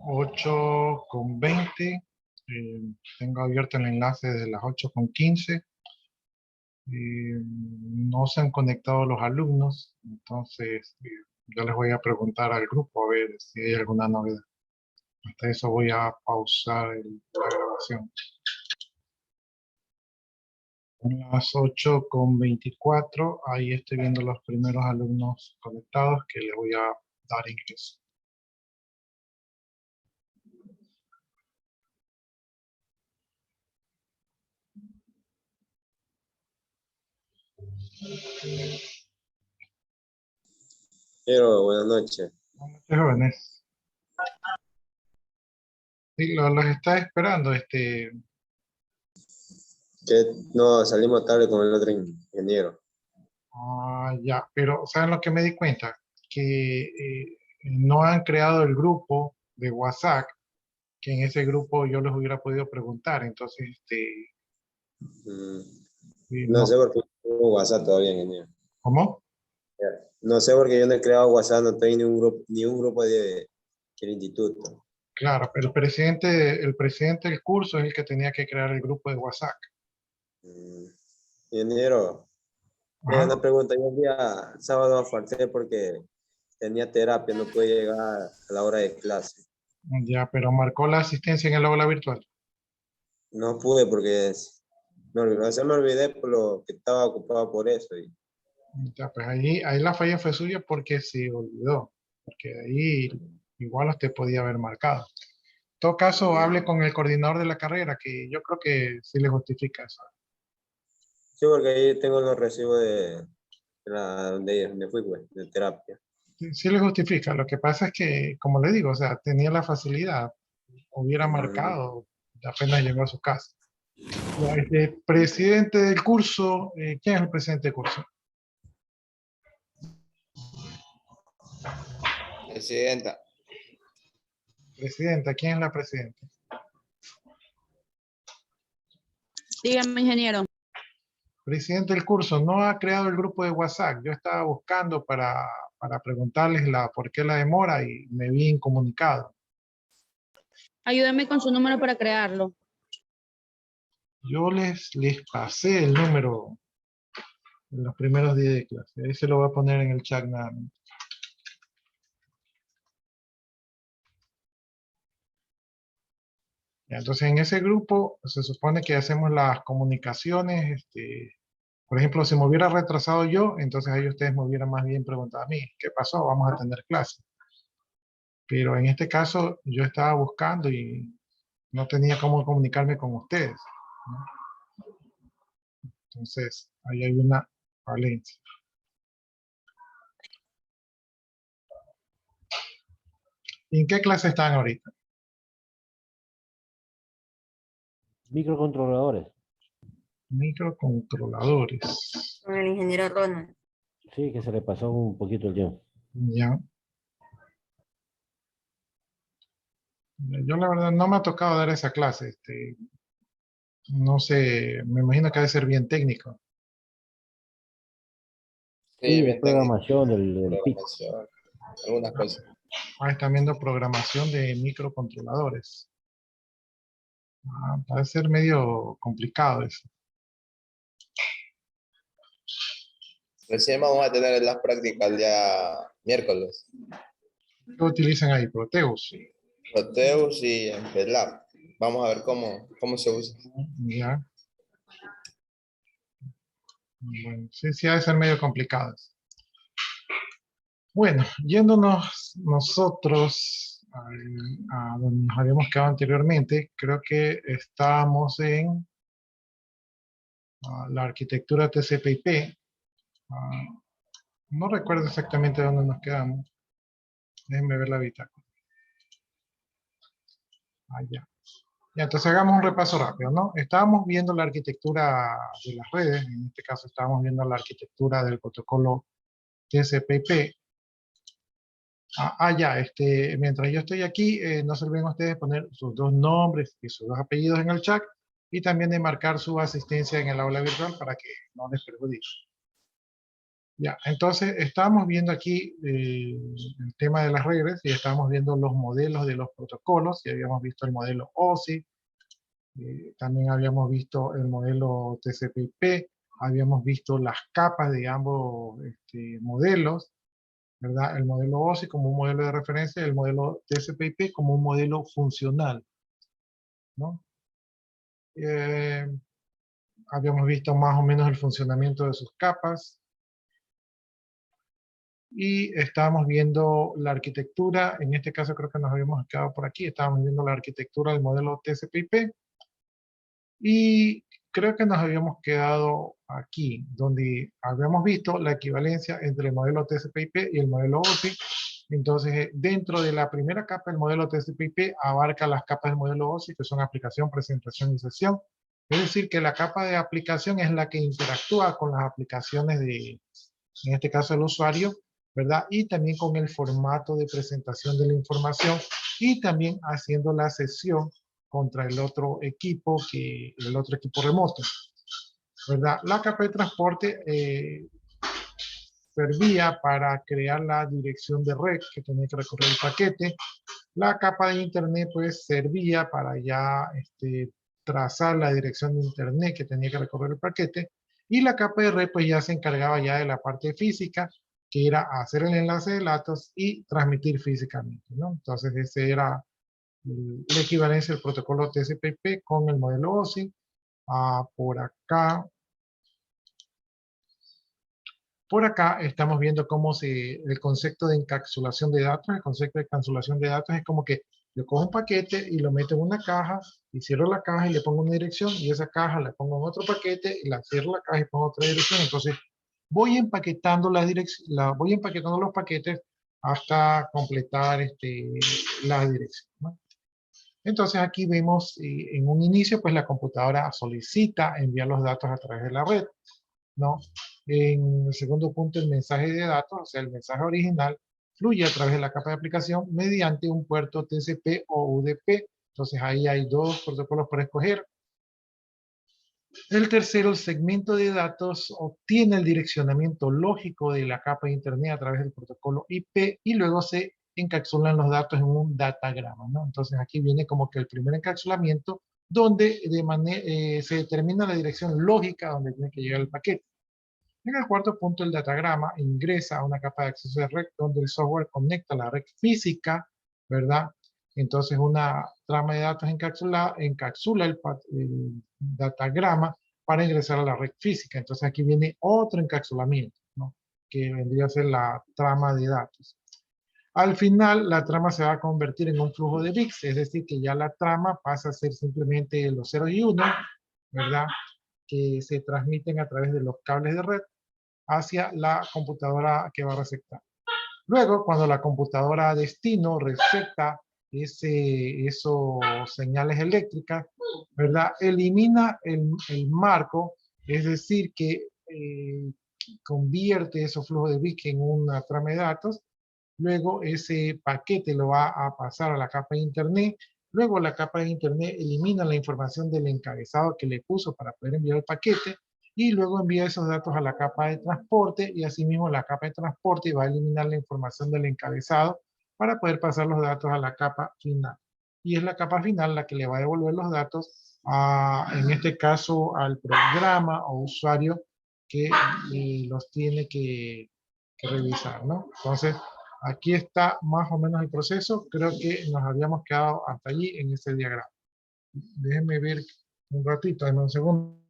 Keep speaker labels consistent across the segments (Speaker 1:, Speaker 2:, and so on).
Speaker 1: 8:20. Tengo abierto el enlace desde las 8:15. No se han conectado los alumnos, entonces yo les voy a preguntar al grupo a ver si hay alguna novedad. Hasta eso voy a pausar la grabación. Son las 8:24, ahí estoy viendo los primeros alumnos conectados que les voy a dar ingreso.
Speaker 2: Pero buenas noches.
Speaker 1: Buenas noches, jóvenes. Sí, los está esperando.
Speaker 2: Que no salimos tarde con el otro ingeniero.
Speaker 1: Ya, pero ¿saben lo que me di cuenta? Que no han creado el grupo de WhatsApp, que en ese grupo yo les hubiera podido preguntar. Entonces,
Speaker 2: No sé por qué no tengo WhatsApp todavía, ingeniero.
Speaker 1: ¿cómo?
Speaker 2: No sé por qué yo no he creado WhatsApp, no tengo ni un grupo del instituto.
Speaker 1: Claro, pero el presidente del curso es el que tenía que crear el grupo de WhatsApp.
Speaker 2: Ingeniero,
Speaker 1: Ajá.
Speaker 2: una pregunta. Yo el día sábado falté porque tenía terapia, no pude llegar a la hora de clase.
Speaker 1: Ya, pero marcó la asistencia en el aula virtual.
Speaker 2: No pude porque me olvidé por lo que estaba ocupado por eso.
Speaker 1: Ya, pues ahí la falla fue suya porque se olvidó. Porque ahí igual usted podía haber marcado. En todo caso, hable con el coordinador de la carrera, que yo creo que sí le justifica eso.
Speaker 2: Sí, porque ahí tengo los recibos de donde fui, pues, de terapia.
Speaker 1: Sí, sí le justifica. Lo que pasa es que, como le digo, o sea, tenía la facilidad, hubiera marcado apenas llegó a su casa. Ya, presidente del curso, ¿quién es el presidente del curso?
Speaker 3: Presidenta.
Speaker 1: Presidenta, ¿quién es la presidenta?
Speaker 4: Dígame, ingeniero.
Speaker 1: Presidente del curso, no ha creado el grupo de WhatsApp. Yo estaba buscando para preguntarles por qué la demora y me vi incomunicado.
Speaker 4: Ayúdame con su número para crearlo.
Speaker 1: Yo les pasé el número en los primeros días de clase. Ahí se lo voy a poner en el chat nada más. Ya, entonces en ese grupo se supone que hacemos las comunicaciones. Por ejemplo, si me hubiera retrasado yo, entonces ahí ustedes me hubieran más bien preguntado a mí, ¿qué pasó? Vamos a tener clase. Pero en este caso yo estaba buscando y no tenía cómo comunicarme con ustedes, ¿no? Entonces, ahí hay una falencia. ¿En qué clase están ahorita?
Speaker 5: Microcontroladores.
Speaker 1: Microcontroladores.
Speaker 6: Con el ingeniero Ronald.
Speaker 5: Sí, que se le pasó un poquito el tiempo.
Speaker 1: Ya. Yo la verdad no me ha tocado dar esa clase. No sé, me imagino que ha de ser bien técnico.
Speaker 5: Sí, de
Speaker 3: bien técnico.
Speaker 5: programación del PIC.
Speaker 3: Programación, algunas cosas.
Speaker 1: Están viendo programación de microcontroladores. Va a ser medio complicado eso.
Speaker 3: Recién vamos a tener las prácticas el día miércoles.
Speaker 1: ¿Qué utilizan ahí? Proteus.
Speaker 3: Proteus y MPLAB. Vamos a ver cómo se usa.
Speaker 1: Ya. Bueno, sí, ha de ser medio complicado eso. Bueno, yéndonos nosotros a donde nos habíamos quedado anteriormente, creo que estábamos en la arquitectura TCP/IP. No recuerdo exactamente dónde nos quedamos. Déjenme ver la bitácora. Ya. Ya, entonces hagamos un repaso rápido, ¿no? Estábamos viendo la arquitectura de las redes, en este caso estábamos viendo la arquitectura del protocolo TCP/IP. Ya, mientras yo estoy aquí, no se olviden ustedes poner sus dos nombres y sus dos apellidos en el chat y también de marcar su asistencia en el aula virtual para que no les perjudique. Ya, entonces estábamos viendo aquí el tema de las redes y estábamos viendo los modelos de los protocolos y habíamos visto el modelo OSI, también habíamos visto el modelo TCP/IP, habíamos visto las capas de ambos modelos, ¿verdad? El modelo OSI como un modelo de referencia y el modelo TCP/IP como un modelo funcional, ¿no? Habíamos visto más o menos el funcionamiento de sus capas y estábamos viendo la arquitectura. En este caso creo que nos habíamos quedado por aquí. Estábamos viendo la arquitectura del modelo TCP/IP y creo que nos habíamos quedado aquí, donde habíamos visto la equivalencia entre el modelo TCP/IP y el modelo OSI. Entonces, dentro de la primera capa, el modelo TCP/IP abarca las capas del modelo OSI, que son aplicación, presentación y sesión. Es decir, que la capa de aplicación es la que interactúa con las aplicaciones de, en este caso, el usuario, ¿verdad? Y también con el formato de presentación de la información y también haciendo la sesión contra el otro equipo, el otro equipo remoto, ¿verdad? La capa de transporte servía para crear la dirección de red que tenía que recorrer el paquete. La capa de internet pues servía para ya trazar la dirección de internet que tenía que recorrer el paquete. Y la capa de red pues ya se encargaba ya de la parte física, que era hacer el enlace de datos y transmitir físicamente, ¿no? Entonces ese era la equivalencia del protocolo TCP/IP con el modelo OSI. Por acá estamos viendo cómo el concepto de encapsulación de datos. El concepto de encapsulación de datos es como que yo cojo un paquete y lo meto en una caja y cierro la caja y le pongo una dirección y esa caja la pongo en otro paquete y la cierro la caja y pongo otra dirección. Entonces voy empaquetando voy empaquetando los paquetes hasta completar la dirección, ¿no? Entonces aquí vemos en un inicio pues la computadora solicita enviar los datos a través de la red, ¿no? En el segundo punto, el mensaje de datos, o sea, el mensaje original, fluye a través de la capa de aplicación mediante un puerto TCP o UDP. Entonces ahí hay dos protocolos para escoger. El tercero, el segmento de datos obtiene el direccionamiento lógico de la capa de internet a través del protocolo IP y luego se encapsulan los datos en un datagrama, ¿no? Entonces aquí viene como que el primer encapsulamiento donde se determina la dirección lógica donde tiene que llegar el paquete. En el cuarto punto, el datagrama ingresa a una capa de acceso de red donde el software conecta la red física, ¿verdad? Entonces una trama de datos encapsula el datagrama para ingresar a la red física. Entonces aquí viene otro encapsulamiento, ¿no? Que vendría a ser la trama de datos. Al final, la trama se va a convertir en un flujo de bits, es decir, que ya la trama pasa a ser simplemente los ceros y unos, ¿verdad? Que se transmiten a través de los cables de red hacia la computadora que va a receptar. Luego, cuando la computadora destino recepta esos señales eléctricas, ¿verdad? Elimina el marco, es decir, que convierte esos flujos de bits en una trama de datos. Luego ese paquete lo va a pasar a la capa de internet. Luego la capa de internet elimina la información del encabezado que le puso para poder enviar el paquete y luego envía esos datos a la capa de transporte y asimismo la capa de transporte va a eliminar la información del encabezado para poder pasar los datos a la capa final. Y es la capa final la que le va a devolver los datos en este caso al programa o usuario que los tiene que revisar, ¿no? Entonces, aquí está más o menos el proceso. Creo que nos habíamos quedado hasta allí en ese diagrama. Déjenme ver un ratito, denme un segundo.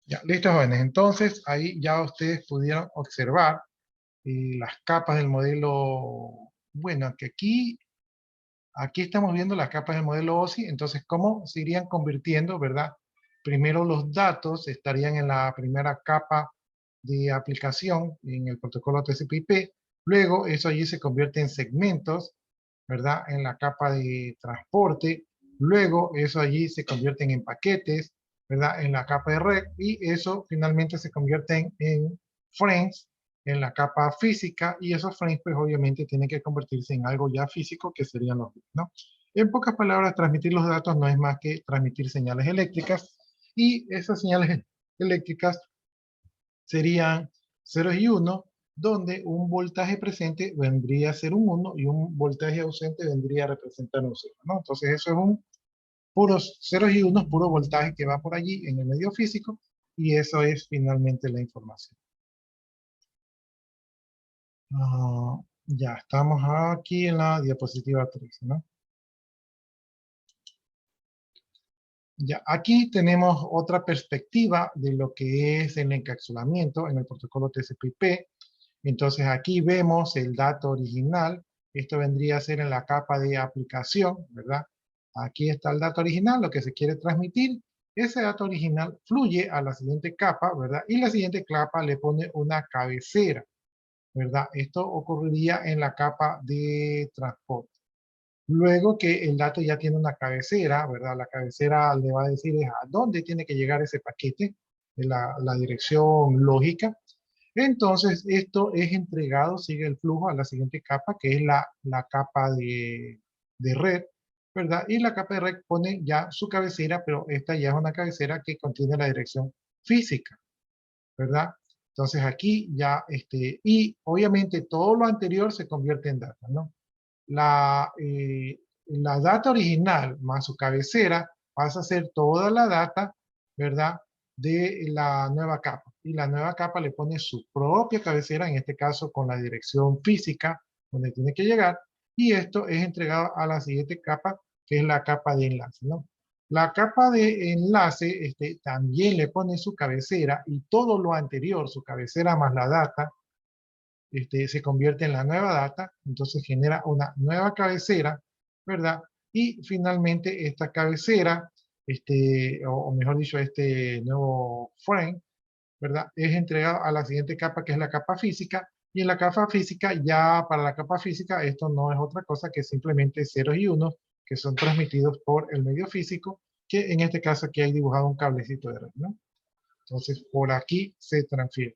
Speaker 1: Ya, listo, jóvenes. Entonces, ahí ya ustedes pudieron observar las capas del modelo. Bueno, que aquí estamos viendo las capas del modelo OSI. Entonces, cómo se irían convirtiendo, ¿verdad? primero los datos estarían en la primera capa de aplicación en el protocolo TCP/IP. Luego eso allí se convierte en segmentos, ¿verdad? En la capa de transporte. Luego eso allí se convierten en paquetes, ¿verdad? En la capa de red. Y eso finalmente se convierte en frames en la capa física. Y esos frames pues obviamente tienen que convertirse en algo ya físico que serían los bits, ¿no? En pocas palabras, transmitir los datos no es más que transmitir señales eléctricas. Y esas señales eléctricas serían ceros y unos, donde un voltaje presente vendría a ser un 1 y un voltaje ausente vendría a representar un 0, ¿no? Entonces eso es un puros ceros y unos, puro voltaje que va por allí en el medio físico, y eso es finalmente la información. Ya estamos aquí en la diapositiva 13, ¿no? Ya, aquí tenemos otra perspectiva de lo que es el encapsulamiento en el protocolo TCP/IP. Entonces aquí vemos el dato original. Esto vendría a ser en la capa de aplicación, ¿verdad? Aquí está el dato original, lo que se quiere transmitir. Ese dato original fluye a la siguiente capa, ¿verdad? Y la siguiente capa le pone una cabecera, ¿verdad? Esto ocurriría en la capa de transporte. Luego que el dato ya tiene una cabecera, ¿verdad? La cabecera le va a decir a dónde tiene que llegar ese paquete, la dirección lógica. Entonces, esto es entregado, sigue el flujo a la siguiente capa, que es la capa de red, ¿verdad? Y la capa de red pone ya su cabecera, pero esta ya es una cabecera que contiene la dirección física, ¿verdad? Entonces aquí ya, y obviamente todo lo anterior se convierte en data, ¿no? La data original más su cabecera pasa a ser toda la data, ¿verdad? De la nueva capa. Y la nueva capa le pone su propia cabecera, en este caso con la dirección física, donde tiene que llegar. Y esto es entregado a la siguiente capa, que es la capa de enlace, ¿no? La capa de enlace también le pone su cabecera y todo lo anterior, su cabecera más la data, se convierte en la nueva data, entonces genera una nueva cabecera, ¿verdad? Y finalmente esta cabecera, o mejor dicho, este nuevo frame, ¿verdad? Es entregado a la siguiente capa, que es la capa física, y en la capa física, ya para la capa física, esto no es otra cosa que simplemente ceros y unos, que son transmitidos por el medio físico, que en este caso aquí hay dibujado un cablecito de red, ¿no? Entonces, por aquí se transfiere.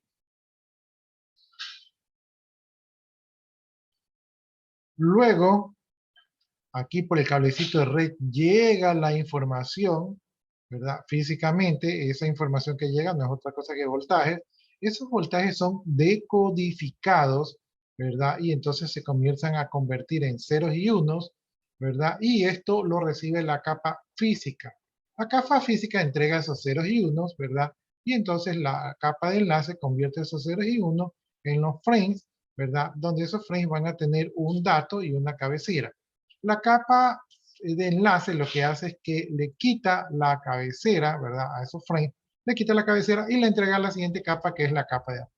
Speaker 1: Luego, aquí por el cablecito de red llega la información, ¿verdad? Físicamente, esa información que llega no es otra cosa que voltajes. Esos voltajes son decodificados, ¿verdad? Y entonces se comienzan a convertir en ceros y unos, ¿verdad? Y esto lo recibe la capa física. La capa física entrega esos ceros y unos, ¿verdad? Y entonces la capa de enlace convierte esos ceros y unos en los frames, ¿verdad? Donde esos frames van a tener un dato y una cabecera. La capa de enlace lo que hace es que le quita la cabecera, ¿verdad? A esos frames, le quita la cabecera y le entrega a la siguiente capa, que es la capa de red.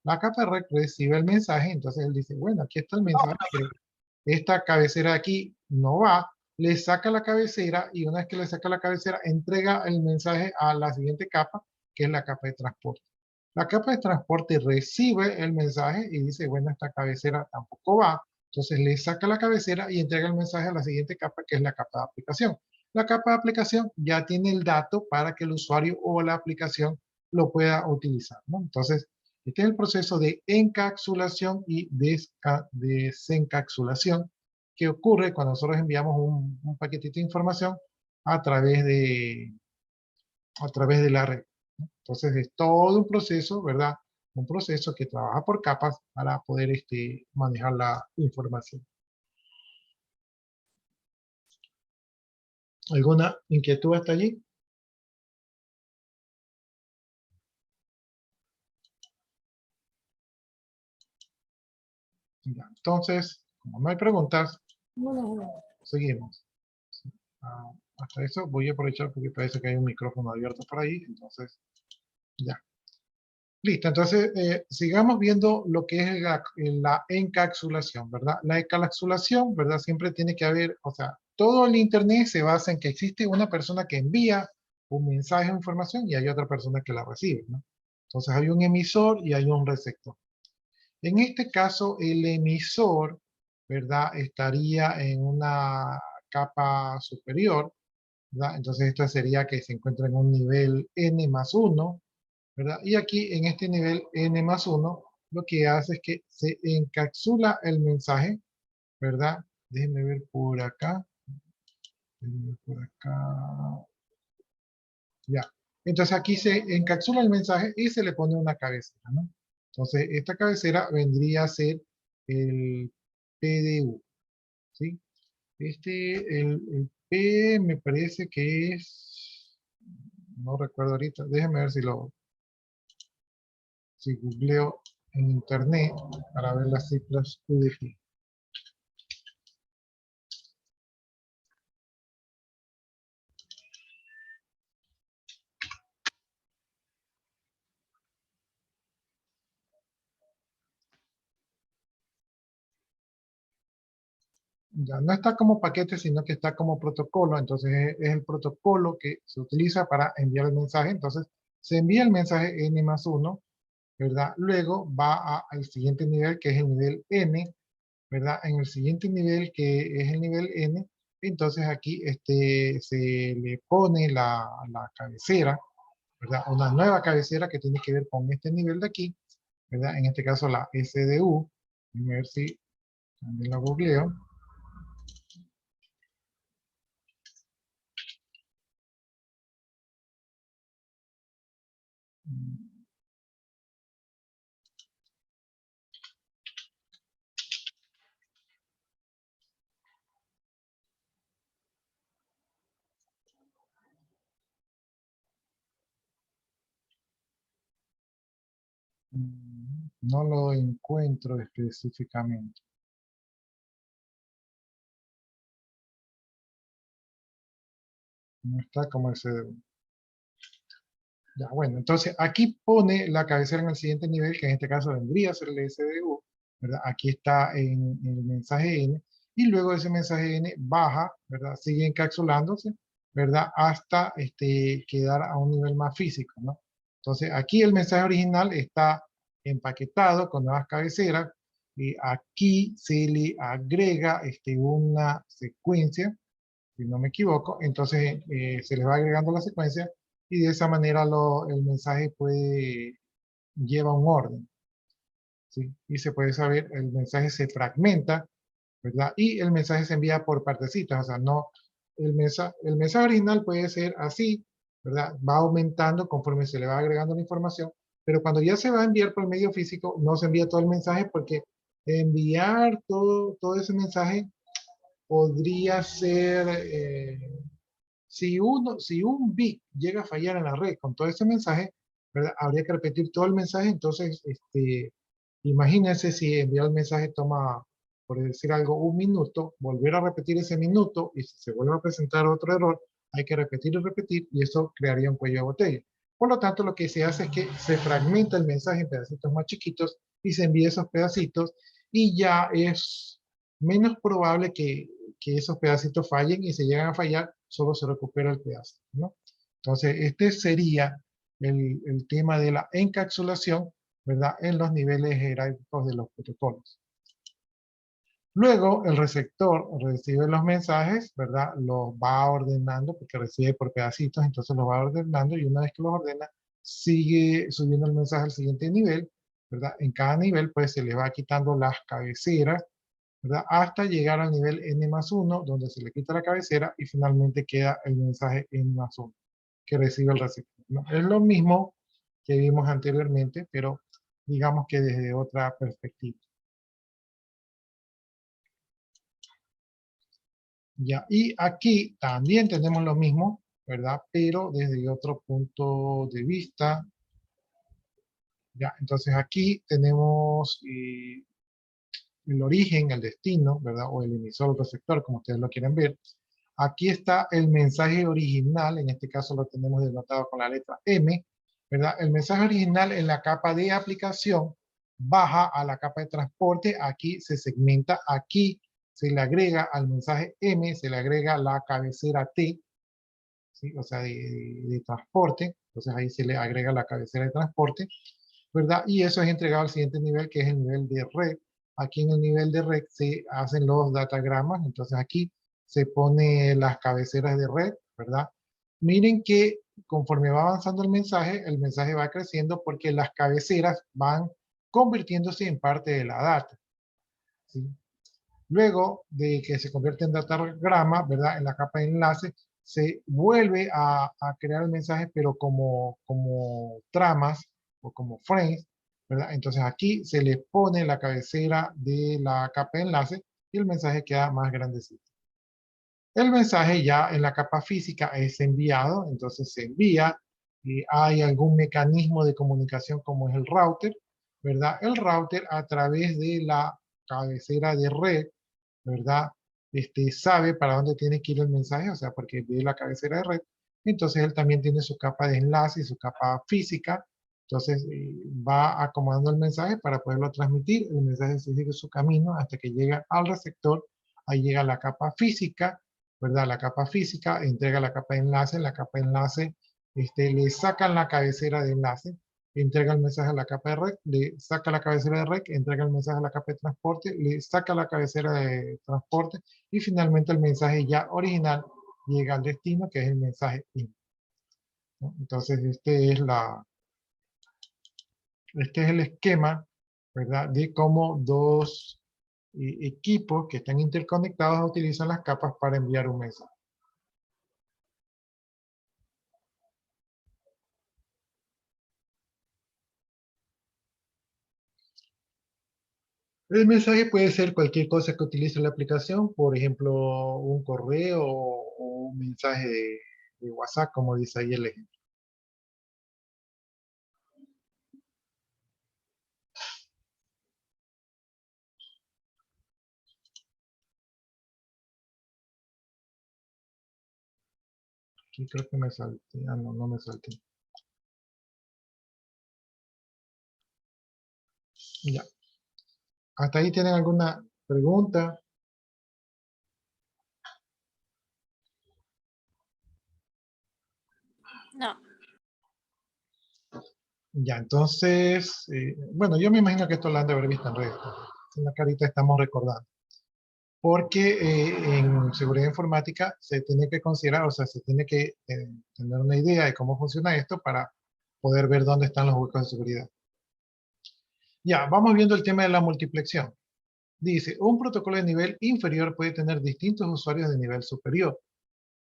Speaker 1: La capa de red recibe el mensaje, entonces él dice, bueno, aquí está el mensaje, pero esta cabecera de aquí no va, le saca la cabecera y una vez que le saca la cabecera, entrega el mensaje a la siguiente capa, que es la capa de transporte. La capa de transporte recibe el mensaje y dice, bueno, esta cabecera tampoco va. Entonces le saca la cabecera y entrega el mensaje a la siguiente capa, que es la capa de aplicación. La capa de aplicación ya tiene el dato para que el usuario o la aplicación lo pueda utilizar, ¿no? Entonces, este es el proceso de encapsulación y desencapsulación que ocurre cuando nosotros enviamos un paquetito de información a través de la red. Entonces es todo un proceso, ¿verdad? Un proceso que trabaja por capas para poder manejar la información. ¿Alguna inquietud hasta allí? Ya, entonces, como no hay preguntas, seguimos. Hasta eso voy a aprovechar porque parece que hay un micrófono abierto por ahí, entonces, ya. Listo, entonces sigamos viendo lo que es la encapsulación, ¿verdad? La encapsulación, ¿verdad? Siempre tiene que haber, o sea, todo el Internet se basa en que existe una persona que envía un mensaje o información y hay otra persona que la recibe, ¿no? Entonces hay un emisor y hay un receptor. En este caso, el emisor, ¿verdad? Estaría en una capa superior, ¿verdad? Entonces esto sería que se encuentra en un nivel n+1, ¿verdad? Y aquí en este nivel n+1, lo que hace es que se encapsula el mensaje, ¿verdad? Déjenme ver por acá. Déjenme ver por acá. Ya. Entonces aquí se encapsula el mensaje y se le pone una cabecera, ¿no? Entonces esta cabecera vendría a ser el PDU, ¿sí? El P me parece que es, no recuerdo ahorita, déjenme ver si googleo en internet para ver las cifras UDP. Ya no está como paquete, sino que está como protocolo. Entonces es el protocolo que se utiliza para enviar el mensaje. Entonces se envía el mensaje n+1, ¿verdad? Luego va al siguiente nivel, que es el nivel n, ¿verdad? En el siguiente nivel, que es el nivel n, entonces aquí se le pone la cabecera, ¿verdad? Una nueva cabecera que tiene que ver con este nivel de aquí, ¿verdad? En este caso la SDU. A ver si también la googleo. No lo encuentro específicamente. No está como SDU. Ya, bueno, entonces aquí pone la cabecera en el siguiente nivel, que en este caso vendría a ser el SDU, ¿verdad? Aquí está en el mensaje N, y luego ese mensaje N baja, ¿verdad? Sigue encapsulándose, ¿verdad? Hasta quedar a un nivel más físico, ¿no? Entonces aquí el mensaje original está empaquetado con nuevas cabeceras, y aquí se le agrega una secuencia, si no me equivoco, entonces se le va agregando la secuencia y de esa manera el mensaje lleva un orden, ¿sí? Y se puede saber, el mensaje se fragmenta, ¿verdad? Y el mensaje se envía por partecitas, o sea, no, el mensaje original puede ser así, ¿verdad? Va aumentando conforme se le va agregando la información, pero cuando ya se va a enviar por medio físico, no se envía todo el mensaje porque enviar todo ese mensaje podría ser, si un bit llega a fallar en la red con todo ese mensaje, ¿verdad? Habría que repetir todo el mensaje, entonces, imagínense si enviar el mensaje toma, por decir algo, 1 minuto, volver a repetir ese minuto, y si se vuelve a presentar otro error, hay que repetir y repetir, y eso crearía un cuello de botella. Por lo tanto, lo que se hace es que se fragmenta el mensaje en pedacitos más chiquitos, y se envía esos pedacitos, y ya es menos probable que esos pedacitos fallen, y si llegan a fallar, solo se recupera el pedazo, ¿no? Entonces, este sería el tema de la encapsulación, ¿verdad? En los niveles jerárquicos de los protocolos. Luego, el receptor recibe los mensajes, ¿verdad? Los va ordenando, porque recibe por pedacitos, entonces los va ordenando, y una vez que los ordena, sigue subiendo el mensaje al siguiente nivel, ¿verdad? En cada nivel, pues, se le va quitando las cabeceras, ¿verdad? Hasta llegar al nivel n+1, donde se le quita la cabecera y finalmente queda el mensaje n+1 que recibe el receptor, ¿no? Es lo mismo que vimos anteriormente, pero digamos que desde otra perspectiva. Ya, y aquí también tenemos lo mismo, ¿verdad? Pero desde otro punto de vista. Ya, entonces aquí tenemos el origen, el destino, ¿verdad? O el emisor o receptor, como ustedes lo quieren ver. Aquí está el mensaje original, en este caso lo tenemos denotado con la letra M, ¿verdad? El mensaje original en la capa de aplicación baja a la capa de transporte, aquí se segmenta, aquí se le agrega al mensaje M, se le agrega la cabecera T, ¿sí? O sea, de transporte. Entonces ahí se le agrega la cabecera de transporte, ¿verdad? Y eso es entregado al siguiente nivel, que es el nivel de red. Aquí en el nivel de red se hacen los datagramas, entonces aquí se pone las cabeceras de red, ¿verdad? Miren que conforme va avanzando el mensaje va creciendo porque las cabeceras van convirtiéndose en parte de la data, ¿sí? Luego de que se convierte en datagrama, ¿verdad? En la capa de enlace, se vuelve a crear el mensaje, pero como tramas o como frames, ¿verdad? Entonces aquí se le pone la cabecera de la capa de enlace y el mensaje queda más grandecito. El mensaje ya en la capa física es enviado, entonces se envía y hay algún mecanismo de comunicación como es el router, ¿verdad? El router a través de la cabecera de red, ¿verdad? Sabe para dónde tiene que ir el mensaje, o sea, porque ve la cabecera de red. Entonces él también tiene su capa de enlace y su capa física. Entonces va acomodando el mensaje para poderlo transmitir. El mensaje sigue su camino hasta que llega al receptor. Ahí llega la capa física, ¿verdad? La capa física entrega la capa de enlace le sacan la cabecera de enlace, entrega el mensaje a la capa de red, le saca la cabecera de red, entrega el mensaje a la capa de transporte, le saca la cabecera de transporte y finalmente el mensaje ya original llega al destino, que es el mensaje IN, ¿no? Entonces este es el esquema, ¿verdad? De cómo dos equipos que están interconectados utilizan las capas para enviar un mensaje. El mensaje puede ser cualquier cosa que utilice la aplicación, por ejemplo, un correo o un mensaje de WhatsApp, como dice ahí el ejemplo. Aquí creo que me salté. Ah, no, no me salté. Ya. ¿Hasta ahí tienen alguna pregunta?
Speaker 6: No.
Speaker 1: Ya, entonces, bueno, yo me imagino que esto lo han de haber visto en redes. En la carita estamos recordando. Porque en seguridad informática se tiene que considerar, o sea, se tiene que tener una idea de cómo funciona esto para poder ver dónde están los huecos de seguridad. Ya, vamos viendo el tema de la multiplexión. Dice, un protocolo de nivel inferior puede tener distintos usuarios de nivel superior,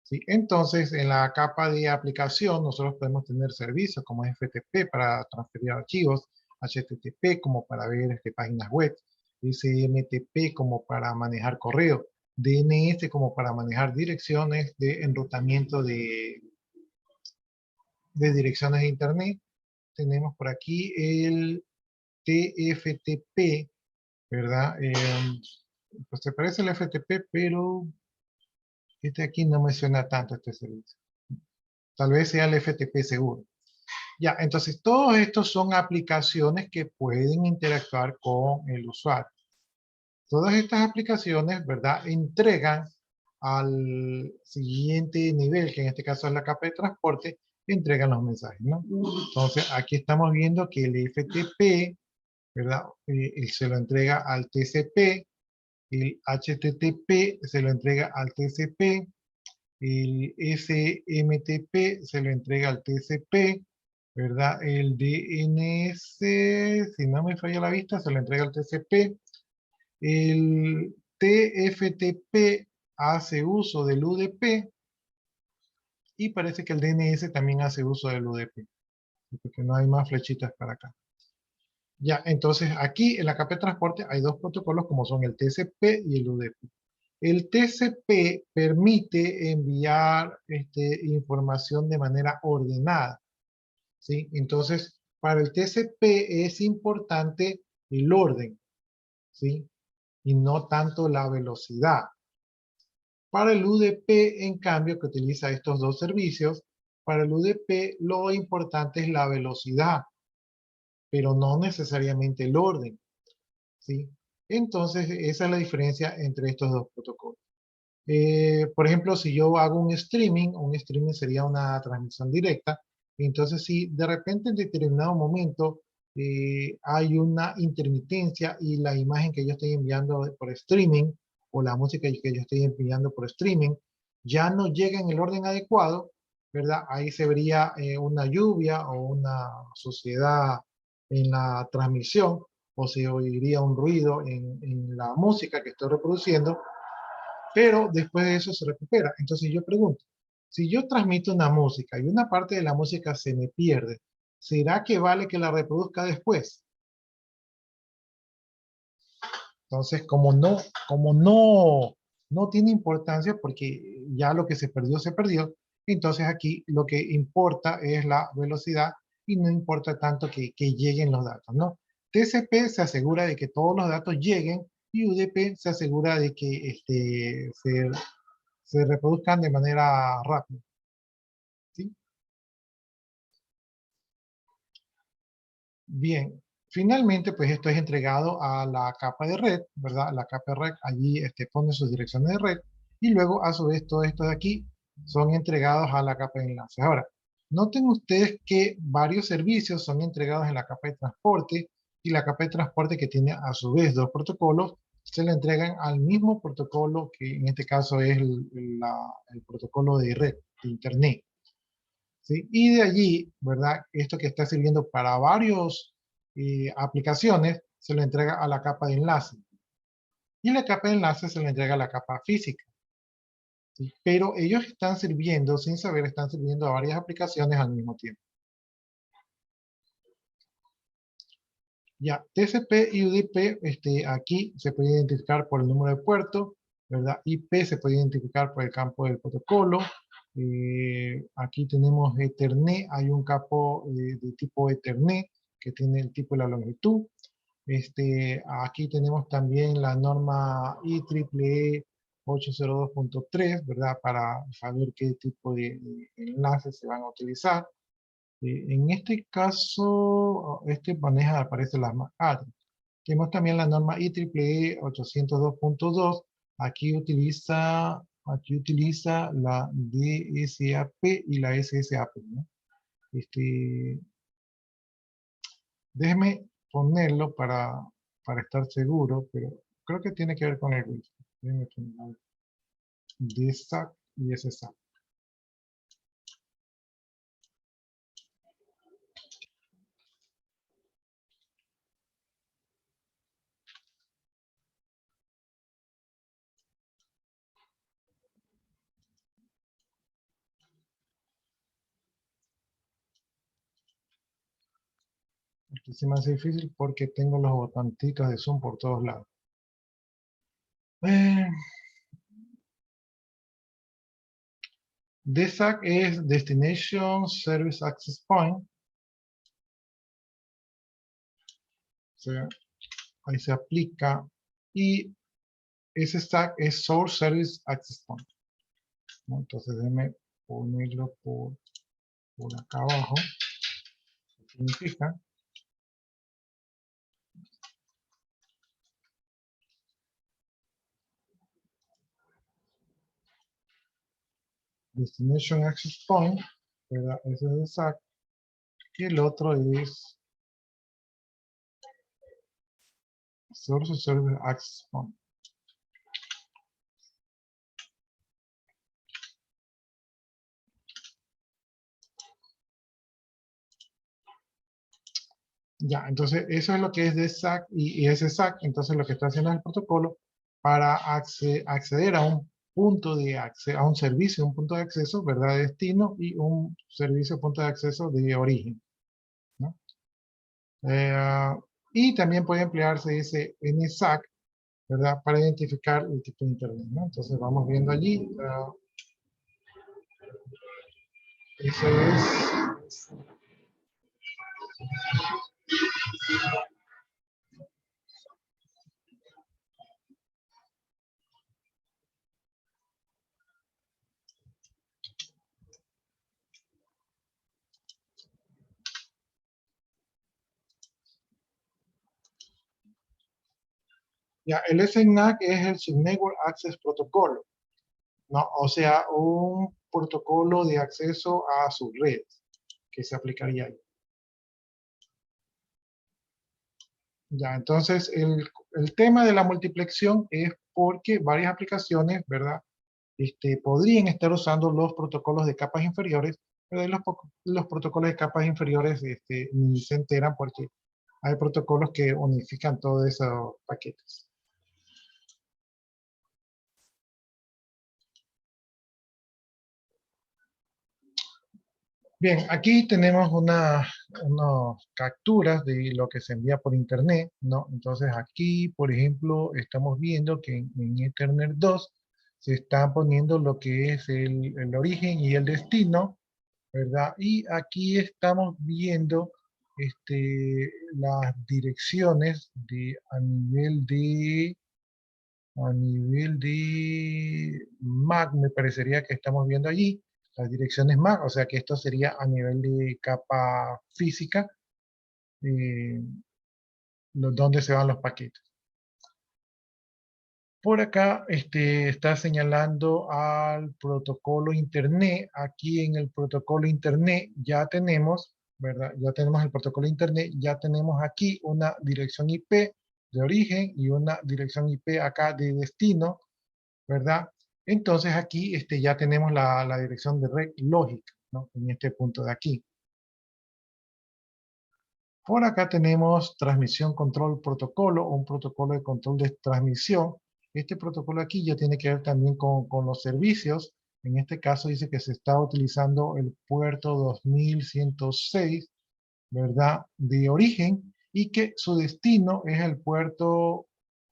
Speaker 1: ¿sí? Entonces, en la capa de aplicación, nosotros podemos tener servicios como FTP para transferir archivos, HTTP como para ver páginas web, SMTP como para manejar correo, DNS como para manejar direcciones de enrutamiento de direcciones de Internet. Tenemos por aquí el TFTP, ¿verdad? Pues se parece al FTP, pero este aquí no me suena tanto este servicio. Tal vez sea el FTP seguro. Ya, entonces todos estos son aplicaciones que pueden interactuar con el usuario. Todas estas aplicaciones, ¿verdad? Entregan al siguiente nivel, que en este caso es la capa de transporte, entregan los mensajes, ¿no? Entonces aquí estamos viendo que el FTP, ¿verdad? Se lo entrega al TCP, el HTTP se lo entrega al TCP, el SMTP se lo entrega al TCP, ¿verdad? El DNS, si no me falla la vista, se lo entrega al TCP. El TFTP hace uso del UDP y parece que el DNS también hace uso del UDP, porque no hay más flechitas para acá. Ya, entonces aquí en la capa de transporte hay dos protocolos como son el TCP y el UDP. El TCP permite enviar información de manera ordenada, ¿sí? Entonces, para el TCP es importante el orden, ¿sí? Y no tanto la velocidad. Para el UDP, en cambio, que utiliza estos dos servicios, para el UDP lo importante es la velocidad, pero no necesariamente el orden, ¿sí? Entonces, esa es la diferencia entre estos dos protocolos. Por ejemplo, si yo hago un streaming sería una transmisión directa. Entonces, si de repente en determinado momento hay una intermitencia y la imagen que yo estoy enviando por streaming o la música que yo estoy enviando por streaming ya no llega en el orden adecuado, ¿verdad? Ahí se vería una lluvia o una suciedad en la transmisión o se oiría un ruido en la música que estoy reproduciendo, pero después de eso se recupera. Entonces yo pregunto, si yo transmito una música y una parte de la música se me pierde, ¿será que vale que la reproduzca después? Entonces, como no tiene importancia porque ya lo que se perdió, entonces aquí lo que importa es la velocidad y no importa tanto que lleguen los datos, ¿no? TCP se asegura de que todos los datos lleguen y UDP se asegura de que se reproduzcan de manera rápida, ¿sí? Bien, finalmente, pues esto es entregado a la capa de red, ¿verdad? La capa de red allí pone sus direcciones de red y luego a su vez todo esto de aquí son entregados a la capa de enlaces. Ahora, noten ustedes que varios servicios son entregados en la capa de transporte y la capa de transporte que tiene a su vez dos protocolos se le entregan al mismo protocolo que en este caso es el protocolo de red, de internet. ¿Sí? Y de allí, ¿verdad? Esto que está sirviendo para varios aplicaciones, se le entrega a la capa de enlace. Y la capa de enlace se le entrega a la capa física. ¿Sí? Pero ellos están sirviendo, sin saber, están sirviendo a varias aplicaciones al mismo tiempo. Ya, TCP y UDP, aquí se puede identificar por el número de puerto, ¿verdad? IP se puede identificar por el campo del protocolo. Aquí tenemos Ethernet, hay un campo de tipo Ethernet que tiene el tipo y la longitud. Aquí tenemos también la norma IEEE 802.3, ¿verdad? Para saber qué tipo de enlaces se van a utilizar. En este caso, maneja, aparece las más altas. Tenemos también la norma IEEE 802.2. Aquí utiliza la DSAP y la SSAP, ¿no? Déjeme ponerlo para estar seguro, pero creo que tiene que ver con el Wi-Fi. Déjeme poner DSAP y SSAP. Aquí se me hace difícil porque tengo los botoncitos de Zoom por todos lados. DSAC es Destination Service Access Point. O sea, ahí se aplica. Y SSAC es Source Service Access Point, ¿no? Entonces déjeme ponerlo por acá abajo. ¿Qué significa? Destination Access Point, ¿verdad? Ese es DSAC. Y el otro es Source Service Access Point. Ya, entonces eso es lo que es DSAC y SSAC. Entonces lo que está haciendo es el protocolo para acceder a un punto de acceso, a un servicio, un punto de acceso, ¿verdad? De destino y un servicio, punto de acceso de origen, ¿no? Y también puede emplearse ese NSAC, ¿verdad? Para identificar el tipo de internet, ¿no? Entonces vamos viendo allí. Eso es. Ya, el SNAC es el Subnetwork Access Protocol. ¿no? O sea, un protocolo de acceso a su red que se aplicaría ahí. Ya, entonces el tema de la multiplexión es porque varias aplicaciones, ¿verdad? Podrían estar usando los protocolos de capas inferiores, pero los protocolos de capas inferiores ni se enteran porque hay protocolos que unifican todos esos paquetes. Bien, aquí tenemos unas capturas de lo que se envía por internet, ¿no? Entonces aquí, por ejemplo, estamos viendo que en Ethernet 2 se está poniendo lo que es el origen y el destino, ¿verdad? Y aquí estamos viendo las direcciones a nivel de MAC, me parecería que estamos viendo allí, las direcciones MAC, o sea que esto sería a nivel de capa física, eh, donde se van los paquetes. Por acá está señalando al protocolo Internet. Aquí en el protocolo Internet ya tenemos, ¿verdad? Ya tenemos el protocolo Internet, ya tenemos aquí una dirección IP de origen y una dirección IP acá de destino, ¿verdad? Entonces aquí ya tenemos la dirección de red lógica, ¿no? En este punto de aquí. Por acá tenemos transmisión control protocolo, un protocolo de control de transmisión. Este protocolo aquí ya tiene que ver también con los servicios. En este caso dice que se está utilizando el puerto 2106, ¿verdad? De origen y que su destino es el puerto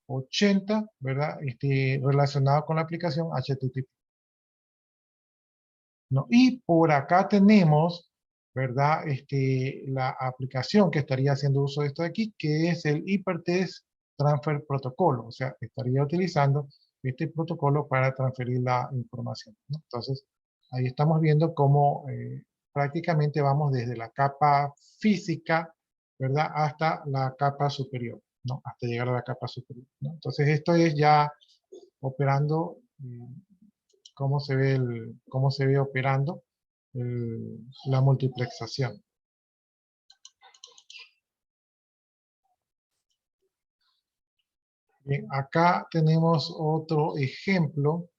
Speaker 1: 80, ¿verdad? Relacionado con la aplicación HTTP. ¿No? Y por acá tenemos, ¿verdad? La aplicación que estaría haciendo uso de esto de aquí, que es el Hypertext Transfer Protocol. O sea, estaría utilizando este protocolo para transferir la información, ¿no? Entonces, ahí estamos viendo cómo prácticamente vamos desde la capa física, ¿verdad? Hasta la capa superior, ¿no? Hasta llegar a la capa superior, ¿no? Entonces, esto es ya operando cómo se ve operando la multiplexación. Bien, acá tenemos otro ejemplo,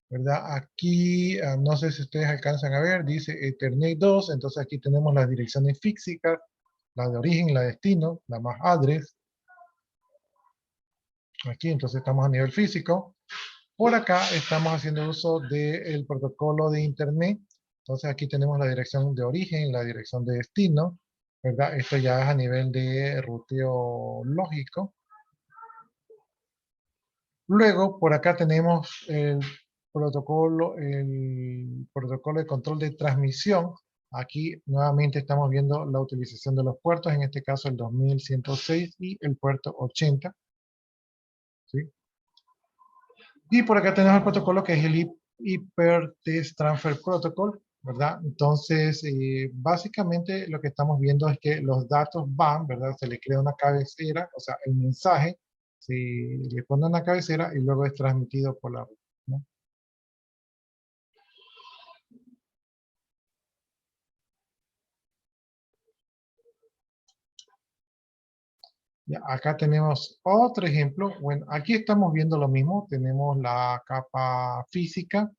Speaker 1: ¿verdad? Aquí, no sé si ustedes alcanzan a ver, dice Ethernet 2, entonces aquí tenemos las direcciones físicas, la de origen, la de destino, la más address. Aquí, entonces estamos a nivel físico. Por acá estamos haciendo uso del protocolo de Internet. Entonces aquí tenemos la dirección de origen, la dirección de destino, ¿verdad? Esto ya es a nivel de ruteo lógico. Luego, por acá tenemos el protocolo de control de transmisión. Aquí nuevamente estamos viendo la utilización de los puertos, en este caso el 2106 y el puerto 80. ¿Sí? Y por acá tenemos el protocolo que es el Hypertext Transfer Protocol, ¿verdad? Entonces, básicamente lo que estamos viendo es que los datos van, ¿verdad? Se le crea una cabecera, o sea, el mensaje se le pone una cabecera y luego es transmitido por la red, ¿no? Ya, acá tenemos otro ejemplo. Bueno, aquí estamos viendo lo mismo. Tenemos la capa física,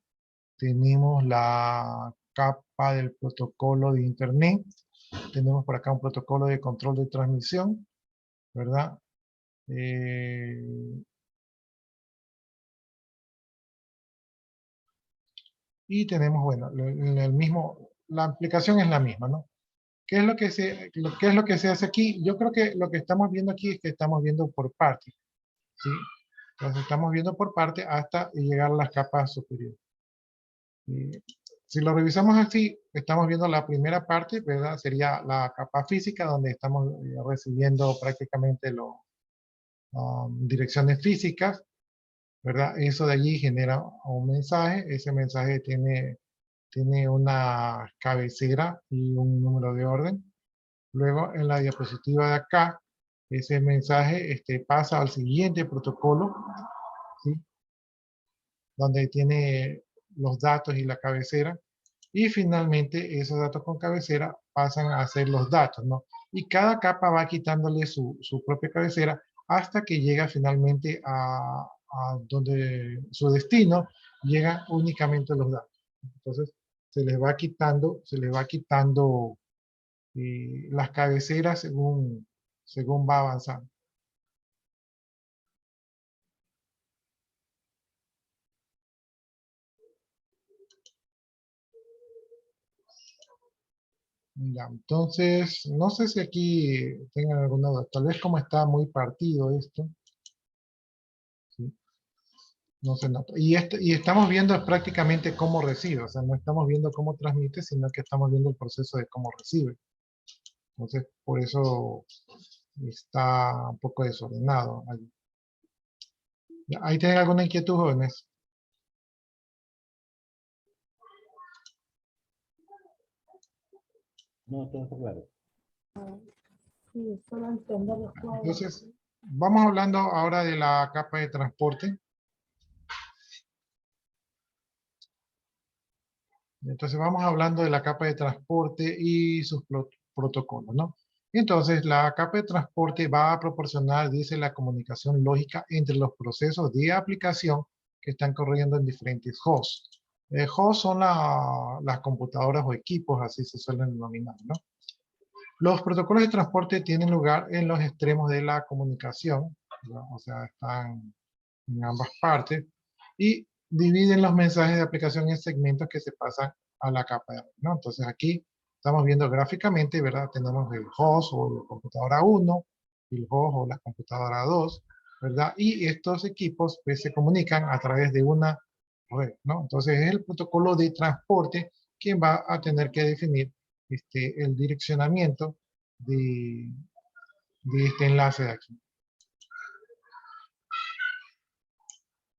Speaker 1: tenemos la capa del protocolo de Internet, tenemos por acá un protocolo de control de transmisión, ¿verdad? Y tenemos, bueno, la aplicación es la misma, ¿no? ¿Qué es qué es lo que se hace aquí? Yo creo que lo que estamos viendo aquí es que estamos viendo por partes, ¿sí? Entonces estamos viendo por parte hasta llegar a las capas superiores. Si lo revisamos así, estamos viendo la primera parte, ¿verdad? Sería la capa física, donde estamos recibiendo prácticamente las direcciones físicas, ¿verdad? Eso de allí genera un mensaje, ese mensaje tiene una cabecera y un número de orden. Luego, en la diapositiva de acá, ese mensaje pasa al siguiente protocolo, ¿sí? Donde tiene los datos y la cabecera. Y finalmente esos datos con cabecera pasan a ser los datos, ¿no? Y cada capa va quitándole su propia cabecera hasta que llega finalmente a donde su destino, llegan únicamente los datos. Entonces se les va quitando las cabeceras según va avanzando. Ya, entonces, no sé si aquí tengan alguna duda. Tal vez como está muy partido esto, ¿sí? No se nota. Y estamos viendo prácticamente cómo recibe. O sea, no estamos viendo cómo transmite, sino que estamos viendo el proceso de cómo recibe. Entonces, por eso está un poco desordenado. ¿Ahí tienen alguna inquietud, jóvenes?
Speaker 5: No, todo está claro.
Speaker 1: Entonces, vamos hablando ahora de la capa de transporte. Entonces, vamos hablando de la capa de transporte y sus protocolos, ¿no? Entonces, la capa de transporte va a proporcionar, dice, la comunicación lógica entre los procesos de aplicación que están corriendo en diferentes hosts. Hosts son las computadoras o equipos, así se suelen denominar, ¿no? Los protocolos de transporte tienen lugar en los extremos de la comunicación, ¿no? O sea, están en ambas partes, y dividen los mensajes de aplicación en segmentos que se pasan a la capa de red, ¿no? Entonces aquí estamos viendo gráficamente, ¿verdad? Tenemos el host o la computadora 1, el host o la computadora 2, ¿verdad? Y estos equipos pues, se comunican a través de una red, ¿no? Entonces es el protocolo de transporte quien va a tener que definir el direccionamiento de este enlace de aquí.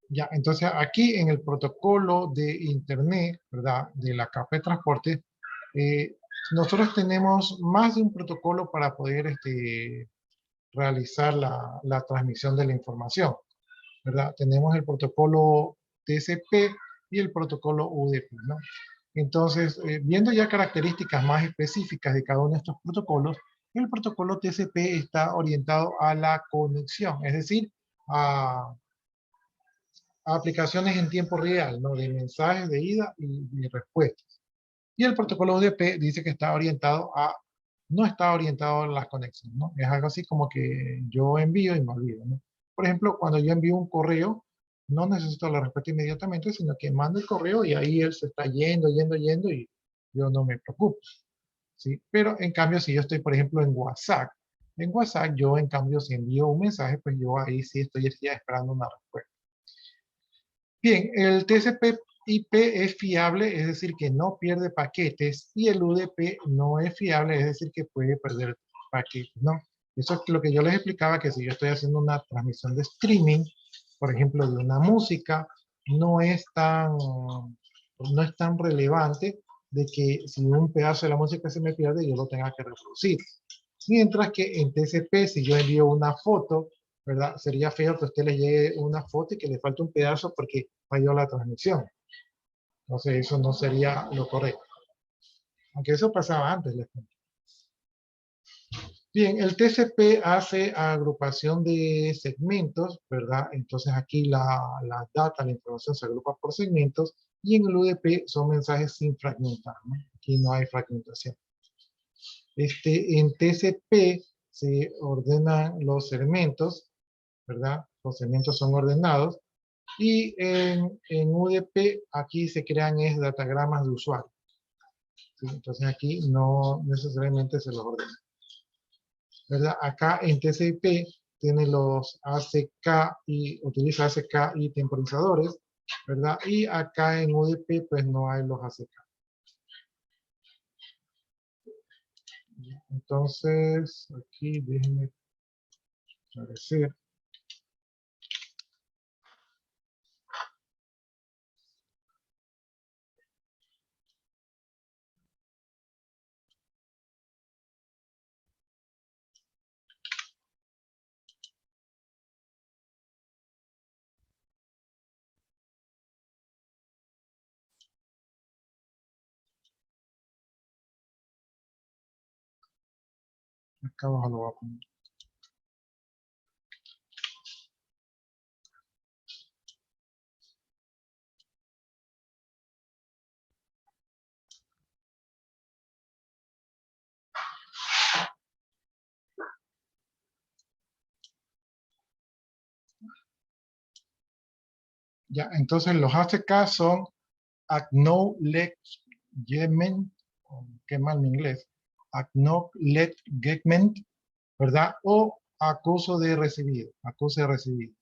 Speaker 1: Ya, entonces aquí en el protocolo de Internet, ¿verdad? De la capa de transporte, nosotros tenemos más de un protocolo para poder realizar la transmisión de la información, ¿verdad? Tenemos el protocolo TCP y el protocolo UDP, ¿no? Entonces, viendo ya características más específicas de cada uno de estos protocolos, el protocolo TCP está orientado a la conexión, es decir, a aplicaciones en tiempo real, ¿no? De mensajes de ida y respuestas. Y el protocolo UDP dice que está orientado no está orientado a las conexiones, ¿no? Es algo así como que yo envío y me olvido, ¿no? Por ejemplo, cuando yo envío un correo, no necesito la respuesta inmediatamente, sino que mando el correo y ahí él se está yendo y yo no me preocupo, ¿sí? Pero en cambio, si yo estoy, por ejemplo, en WhatsApp yo en cambio si envío un mensaje, pues yo ahí sí estoy ya esperando una respuesta. Bien, el TCP/IP es fiable, es decir, que no pierde paquetes, y el UDP no es fiable, es decir, que puede perder paquetes, ¿no? Eso es lo que yo les explicaba, que si yo estoy haciendo una transmisión de streaming, por ejemplo, de una música, no es tan relevante de que si un pedazo de la música se me pierde, yo lo tenga que reproducir. Mientras que en TCP, si yo envío una foto, ¿verdad? Sería feo que a usted le llegue una foto y que le falte un pedazo porque falló la transmisión. Entonces eso no sería lo correcto. Aunque eso pasaba antes, les cuento. Bien, el TCP hace agrupación de segmentos, ¿verdad? Entonces aquí la data, la información se agrupa por segmentos, y en el UDP son mensajes sin fragmentar, ¿no? Aquí no hay fragmentación. En TCP se ordenan los segmentos, ¿verdad? Los segmentos son ordenados. Y en UDP aquí se crean datagramas de usuario, ¿sí? Entonces aquí no necesariamente se los ordena, ¿verdad? Acá en TCP tiene los ACK y utiliza ACK y temporizadores, ¿verdad? Y acá en UDP pues no hay los ACK. Entonces aquí déjenme esclarecer. Acá abajo lo voy a poner. Ya, entonces los ACK son acknowledgement, qué mal mi inglés, acknowledgement, ¿verdad? O acuso de recibido, acuse de recibido.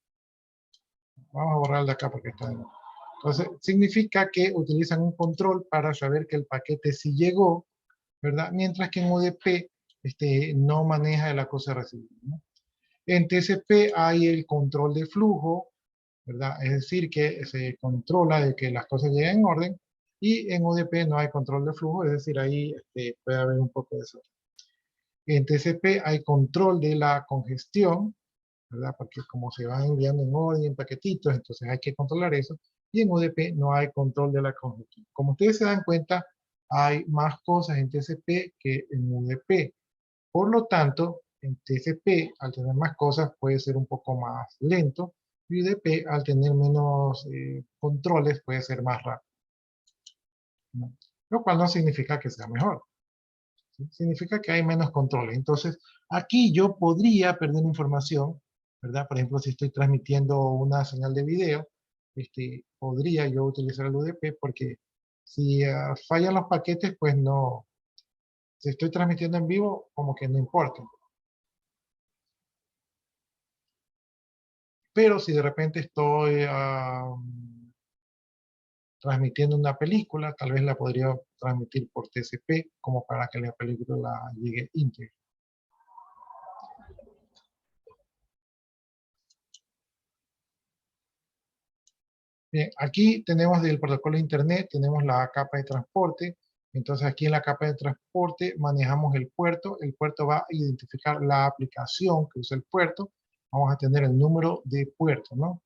Speaker 1: Vamos a borrar de acá porque está de nuevo. Entonces, significa que utilizan un control para saber que el paquete sí llegó, ¿verdad? Mientras que en UDP no maneja el acuse de recibido, ¿no? En TCP hay el control de flujo, ¿verdad? Es decir, que se controla de que las cosas lleguen en orden, y en UDP no hay control de flujo, es decir, ahí puede haber un poco de eso. En TCP hay control de la congestión, ¿verdad? Porque como se van enviando en orden, en paquetitos, entonces hay que controlar eso. Y en UDP no hay control de la congestión. Como ustedes se dan cuenta, hay más cosas en TCP que en UDP. Por lo tanto, en TCP, al tener más cosas, puede ser un poco más lento. Y UDP, al tener menos controles, puede ser más rápido, ¿no? Lo cual no significa que sea mejor. ¿Sí? Significa que hay menos controles. Entonces, aquí yo podría perder información, ¿verdad? Por ejemplo, si estoy transmitiendo una señal de video, podría yo utilizar el UDP porque si fallan los paquetes, pues no. Si estoy transmitiendo en vivo, como que no importa. Pero si de repente estoy transmitiendo una película, tal vez la podría transmitir por TCP, como para que la película llegue íntegra. Bien, aquí tenemos del protocolo de Internet, tenemos la capa de transporte. Entonces aquí en la capa de transporte manejamos el puerto va a identificar la aplicación que usa el puerto. Vamos a tener el número de puerto, ¿no?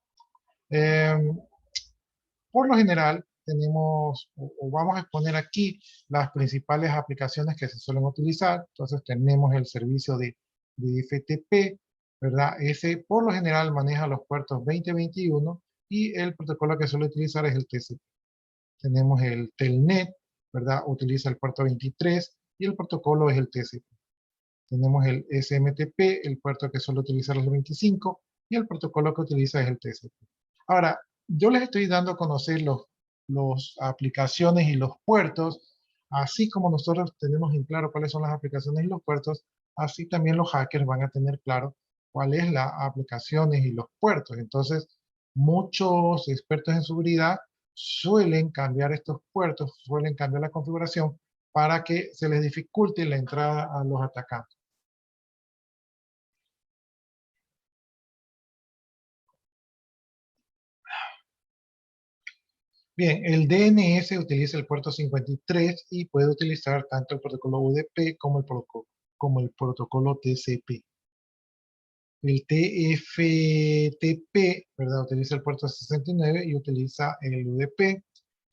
Speaker 1: Por lo general, tenemos, o vamos a exponer aquí las principales aplicaciones que se suelen utilizar. Entonces tenemos el servicio de FTP, ¿verdad? Ese por lo general maneja los puertos 2021 y el protocolo que suele utilizar es el TCP. Tenemos el Telnet, ¿verdad? Utiliza el puerto 23 y el protocolo es el TCP. Tenemos el SMTP, el puerto que suele utilizar el 25 y el protocolo que utiliza es el TCP. Ahora, yo les estoy dando a conocer los aplicaciones y los puertos, así como nosotros tenemos en claro cuáles son las aplicaciones y los puertos, así también los hackers van a tener claro cuáles son las aplicaciones y los puertos. Entonces, muchos expertos en seguridad suelen cambiar estos puertos, suelen cambiar la configuración para que se les dificulte la entrada a los atacantes. Bien, el DNS utiliza el puerto 53 y puede utilizar tanto el protocolo UDP como el protocolo TCP. El TFTP, ¿verdad? Utiliza el puerto 69 y utiliza el UDP.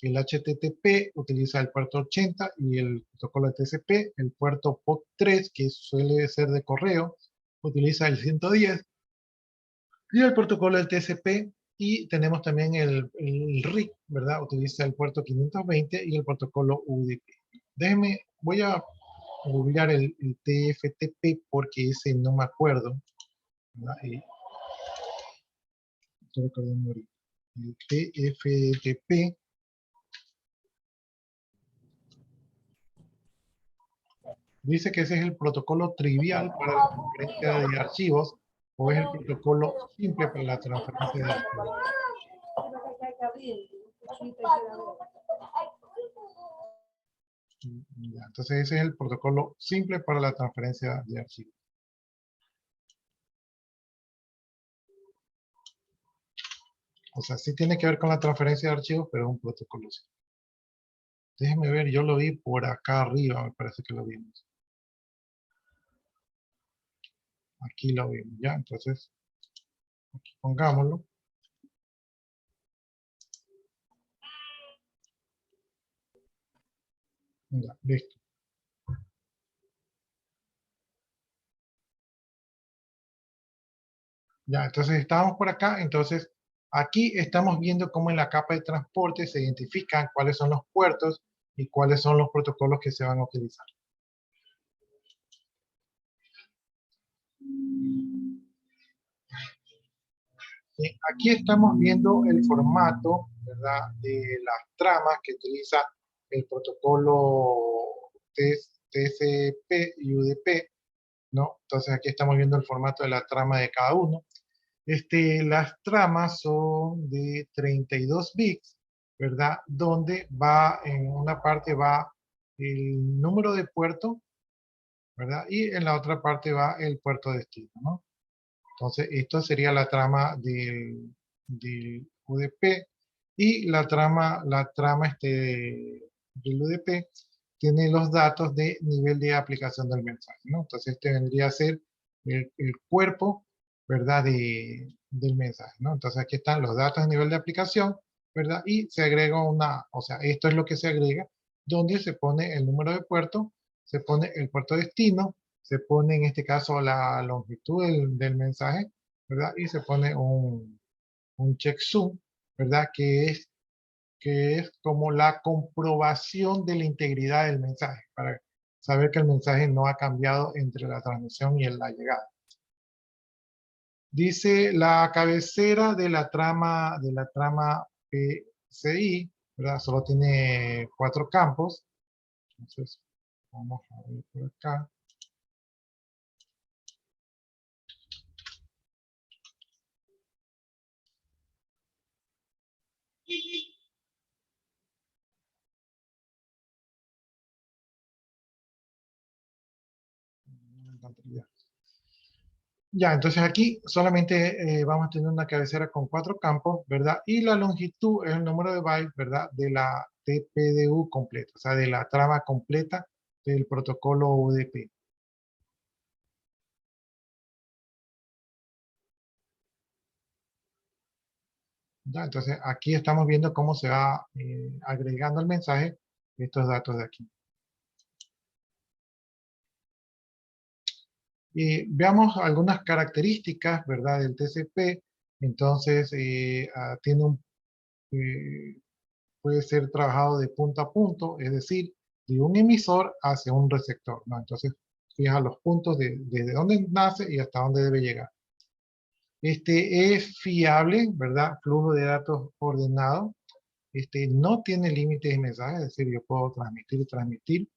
Speaker 1: El HTTP utiliza el puerto 80 y el protocolo de TCP. El puerto POP3, que suele ser de correo, utiliza el 110. Y el protocolo del TCP, y tenemos también el RIC, ¿verdad? Utiliza el puerto 520 y el protocolo UDP. Déjenme, voy a googlear el TFTP porque ese no me acuerdo, ¿verdad? Estoy recordando ahorita. El TFTP dice que ese es el protocolo trivial para la transferencia de archivos o es el protocolo simple para la transferencia de archivos. Ya, entonces ese es el protocolo simple para la transferencia de archivos. O sea, sí tiene que ver con la transferencia de archivos, pero es un protocolo simple. Déjenme ver, yo lo vi por acá arriba, me parece que lo vimos. Aquí lo vimos, ya, entonces, aquí pongámoslo. Ya, listo. Ya, entonces estábamos por acá, entonces aquí estamos viendo cómo en la capa de transporte se identifican cuáles son los puertos y cuáles son los protocolos que se van a utilizar. Bien, aquí estamos viendo el formato, ¿verdad?, de las tramas que utiliza el protocolo TCP y UDP, ¿no? Entonces aquí estamos viendo el formato de la trama de cada uno. Las tramas son de 32 bits, ¿verdad? Donde va, en una parte va el número de puerto, ¿verdad? Y en la otra parte va el puerto destino, ¿no? Entonces, esto sería la trama del UDP y del UDP tiene los datos de nivel de aplicación del mensaje, ¿no? Entonces, este vendría a ser el cuerpo, ¿verdad? Del mensaje, ¿no? Entonces, aquí están los datos de nivel de aplicación, ¿verdad? Y se agrega o sea, esto es lo que se agrega, donde se pone el número de puerto, se pone el puerto destino, se pone en este caso la longitud mensaje, ¿verdad? Y se pone un checksum, ¿verdad? Que es como la comprobación de la integridad del mensaje, para saber que el mensaje no ha cambiado entre la transmisión y la llegada. Dice la cabecera de la trama PCI, ¿verdad? Solo tiene 4 campos. Entonces, vamos a ver por acá. Ya, entonces aquí solamente vamos a tener una cabecera con 4 campos, ¿verdad? Y la longitud es el número de bytes, ¿verdad? De la TPDU completa, o sea, de la trama completa del protocolo UDP. ¿Ya? Entonces aquí estamos viendo cómo se va agregando al mensaje estos datos de aquí. Veamos algunas características, ¿verdad? Del TCP. Entonces, eh, puede ser trabajado de punto a punto, es decir, de un emisor hacia un receptor, ¿no? Entonces, fija los puntos desde dónde nace y hasta dónde debe llegar. Es fiable, ¿verdad? Flujo de datos ordenado. No tiene límites de mensajes, es decir, yo puedo transmitir y transmitir.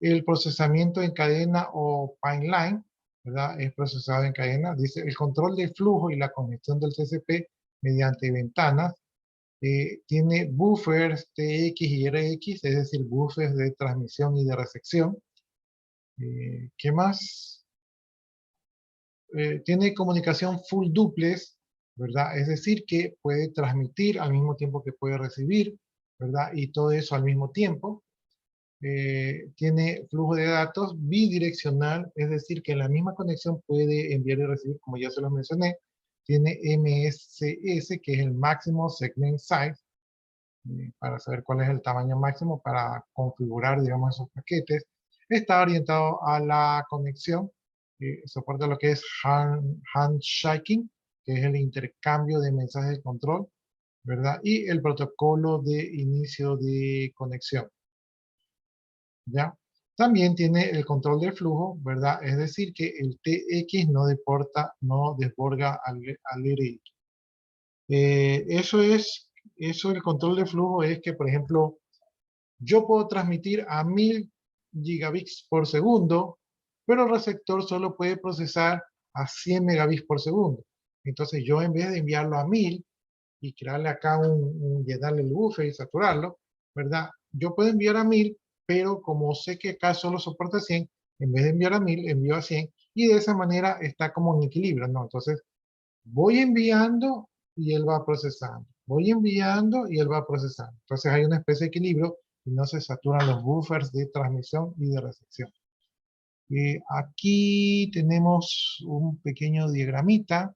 Speaker 1: El procesamiento en cadena o pipeline, ¿verdad? Es procesado en cadena. Dice, el control del flujo y la congestión del TCP mediante ventanas. Tiene buffers TX y RX, es decir, buffers de transmisión y de recepción. ¿Qué más? Tiene comunicación full duplex, ¿verdad? Es decir, que puede transmitir al mismo tiempo que puede recibir, ¿verdad? Y todo eso al mismo tiempo. Tiene flujo de datos bidireccional, es decir, que en la misma conexión puede enviar y recibir, como ya se lo mencioné. Tiene MSS, que es el máximo segment size, para saber cuál es el tamaño máximo para configurar, digamos, esos paquetes. Está orientado a la conexión, soporta lo que es handshaking, que es el intercambio de mensajes de control, ¿verdad? Y el protocolo de inicio de conexión, ¿ya? También tiene el control del flujo, ¿verdad? Es decir, que el TX no desborda al RX. Eso el control de flujo es que, por ejemplo, yo puedo transmitir a 1000 gigabits por segundo, pero el receptor solo puede procesar a 100 megabits por segundo. Entonces yo, en vez de enviarlo a 1000 y crearle acá llenarle el buffer y saturarlo, ¿verdad? Yo puedo enviar a 1000, pero como sé que acá solo soporta 100, en vez de enviar a 1000, envío a 100, y de esa manera está como en equilibrio, ¿no? Entonces, voy enviando y él va procesando. Voy enviando y él va procesando. Entonces hay una especie de equilibrio y no se saturan los buffers de transmisión y de recepción. Aquí tenemos un pequeño diagramita,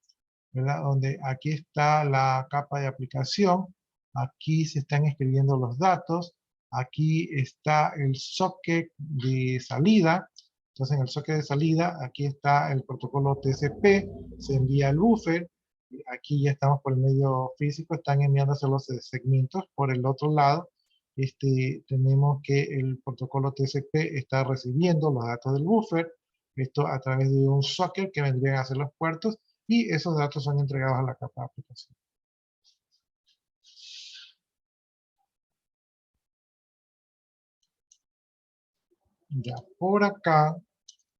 Speaker 1: ¿verdad? Donde aquí está la capa de aplicación. Aquí se están escribiendo los datos. Aquí está el socket de salida. Entonces en el socket de salida, aquí está el protocolo TCP, se envía al buffer, aquí ya estamos por el medio físico, están enviándose los segmentos. Por el otro lado, tenemos que el protocolo TCP está recibiendo los datos del buffer, esto a través de un socket que vendrían a ser los puertos, y esos datos son entregados a la capa de aplicación. Ya, por acá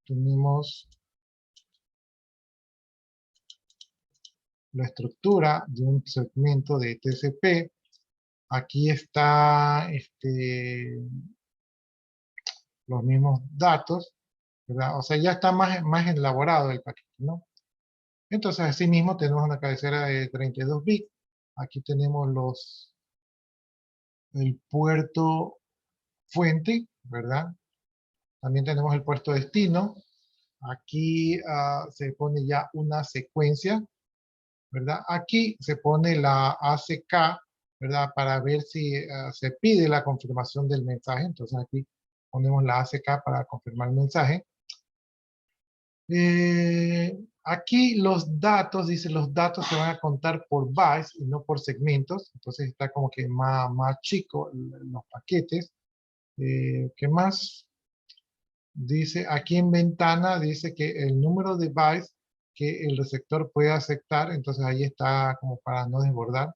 Speaker 1: tenemos la estructura de un segmento de TCP. Aquí está los mismos datos, ¿verdad? O sea, ya está más elaborado el paquete, ¿no? Entonces, asimismo, tenemos una cabecera de 32 bits. Aquí tenemos el puerto fuente, ¿verdad? También tenemos el puerto destino. Aquí se pone ya una secuencia, ¿verdad? Aquí se pone la ACK, ¿verdad? Para ver si se pide la confirmación del mensaje. Entonces aquí ponemos la ACK para confirmar el mensaje. Aquí los datos, dice, los datos se van a contar por bytes y no por segmentos. Entonces está como que más chico los paquetes. ¿Qué más? Dice, aquí en ventana, dice que el número de bytes que el receptor puede aceptar, entonces ahí está como para no desbordar.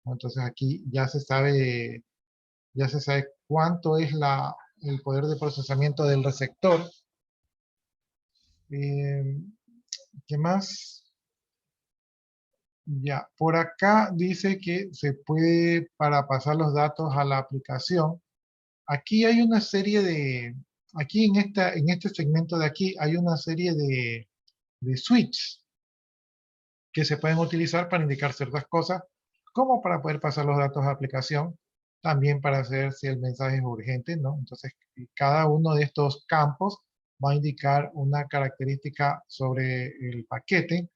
Speaker 1: Entonces aquí ya se sabe cuánto es el poder de procesamiento del receptor. ¿Qué más? Ya, por acá dice que se puede para pasar los datos a la aplicación. Aquí hay una serie aquí en este segmento de aquí hay una serie de switches que se pueden utilizar para indicar ciertas cosas, como para poder pasar los datos a la aplicación, también para hacer si el mensaje es urgente, ¿no? Entonces, cada uno de estos campos va a indicar una característica sobre el paquete.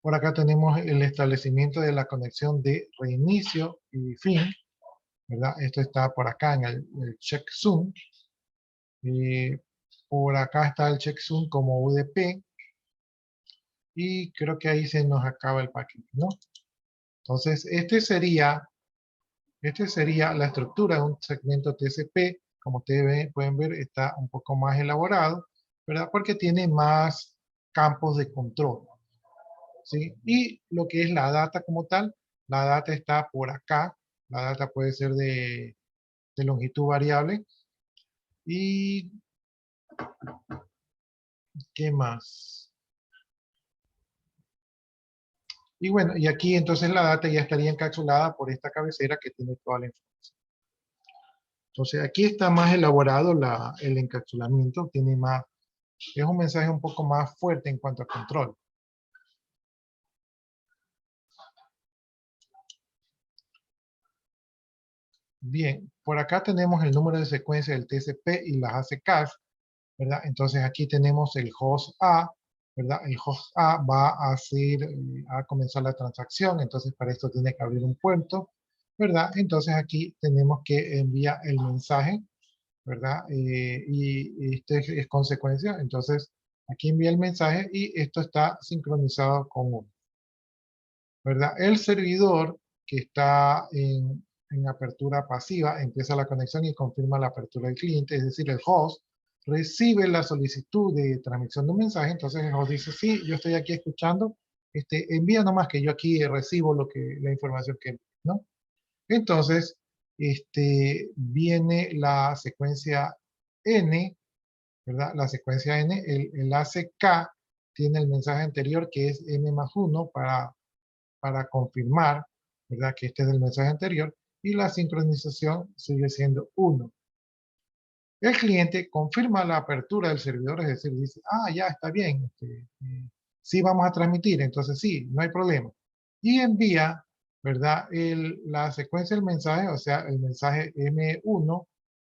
Speaker 1: Por acá tenemos el establecimiento de la conexión de reinicio y fin, ¿verdad? Esto está por acá en el checksum. Por acá está el checksum como UDP. Y creo que ahí se nos acaba el paquete, ¿no? Entonces, sería la estructura de un segmento TCP. Como ustedes pueden ver, está un poco más elaborado, ¿verdad? Porque tiene más campos de control, ¿sí? Y lo que es la data como tal, la data está por acá. La data puede ser de longitud variable. ¿Y qué más? Y bueno, y aquí entonces la data ya estaría encapsulada por esta cabecera que tiene toda la información. Entonces aquí está más elaborado el encapsulamiento, es un mensaje un poco más fuerte en cuanto a control. Bien, por acá tenemos el número de secuencia del TCP y las ACKs, ¿verdad? Entonces aquí tenemos el host A, ¿verdad? El host A va a comenzar la transacción, entonces para esto tiene que abrir un puerto, ¿verdad? Entonces aquí tenemos que enviar el mensaje, ¿verdad? Y este es consecuencia, entonces aquí envía el mensaje y esto está sincronizado con uno, ¿verdad? El servidor que está en apertura pasiva empieza la conexión y confirma la apertura del cliente, es decir, el host recibe la solicitud de transmisión de un mensaje, entonces el host dice, sí, yo estoy aquí escuchando, envía nomás que yo aquí recibo la información que, ¿no? Entonces, viene la secuencia N, ¿verdad? La secuencia N, el ACK tiene el mensaje anterior que es N+1 para confirmar, ¿verdad? Que este es el mensaje anterior, y la sincronización sigue siendo 1. El cliente confirma la apertura del servidor, es decir, dice, ya está bien, sí vamos a transmitir, entonces sí, no hay problema. Y envía, ¿verdad? La secuencia del mensaje, o sea, el mensaje M1,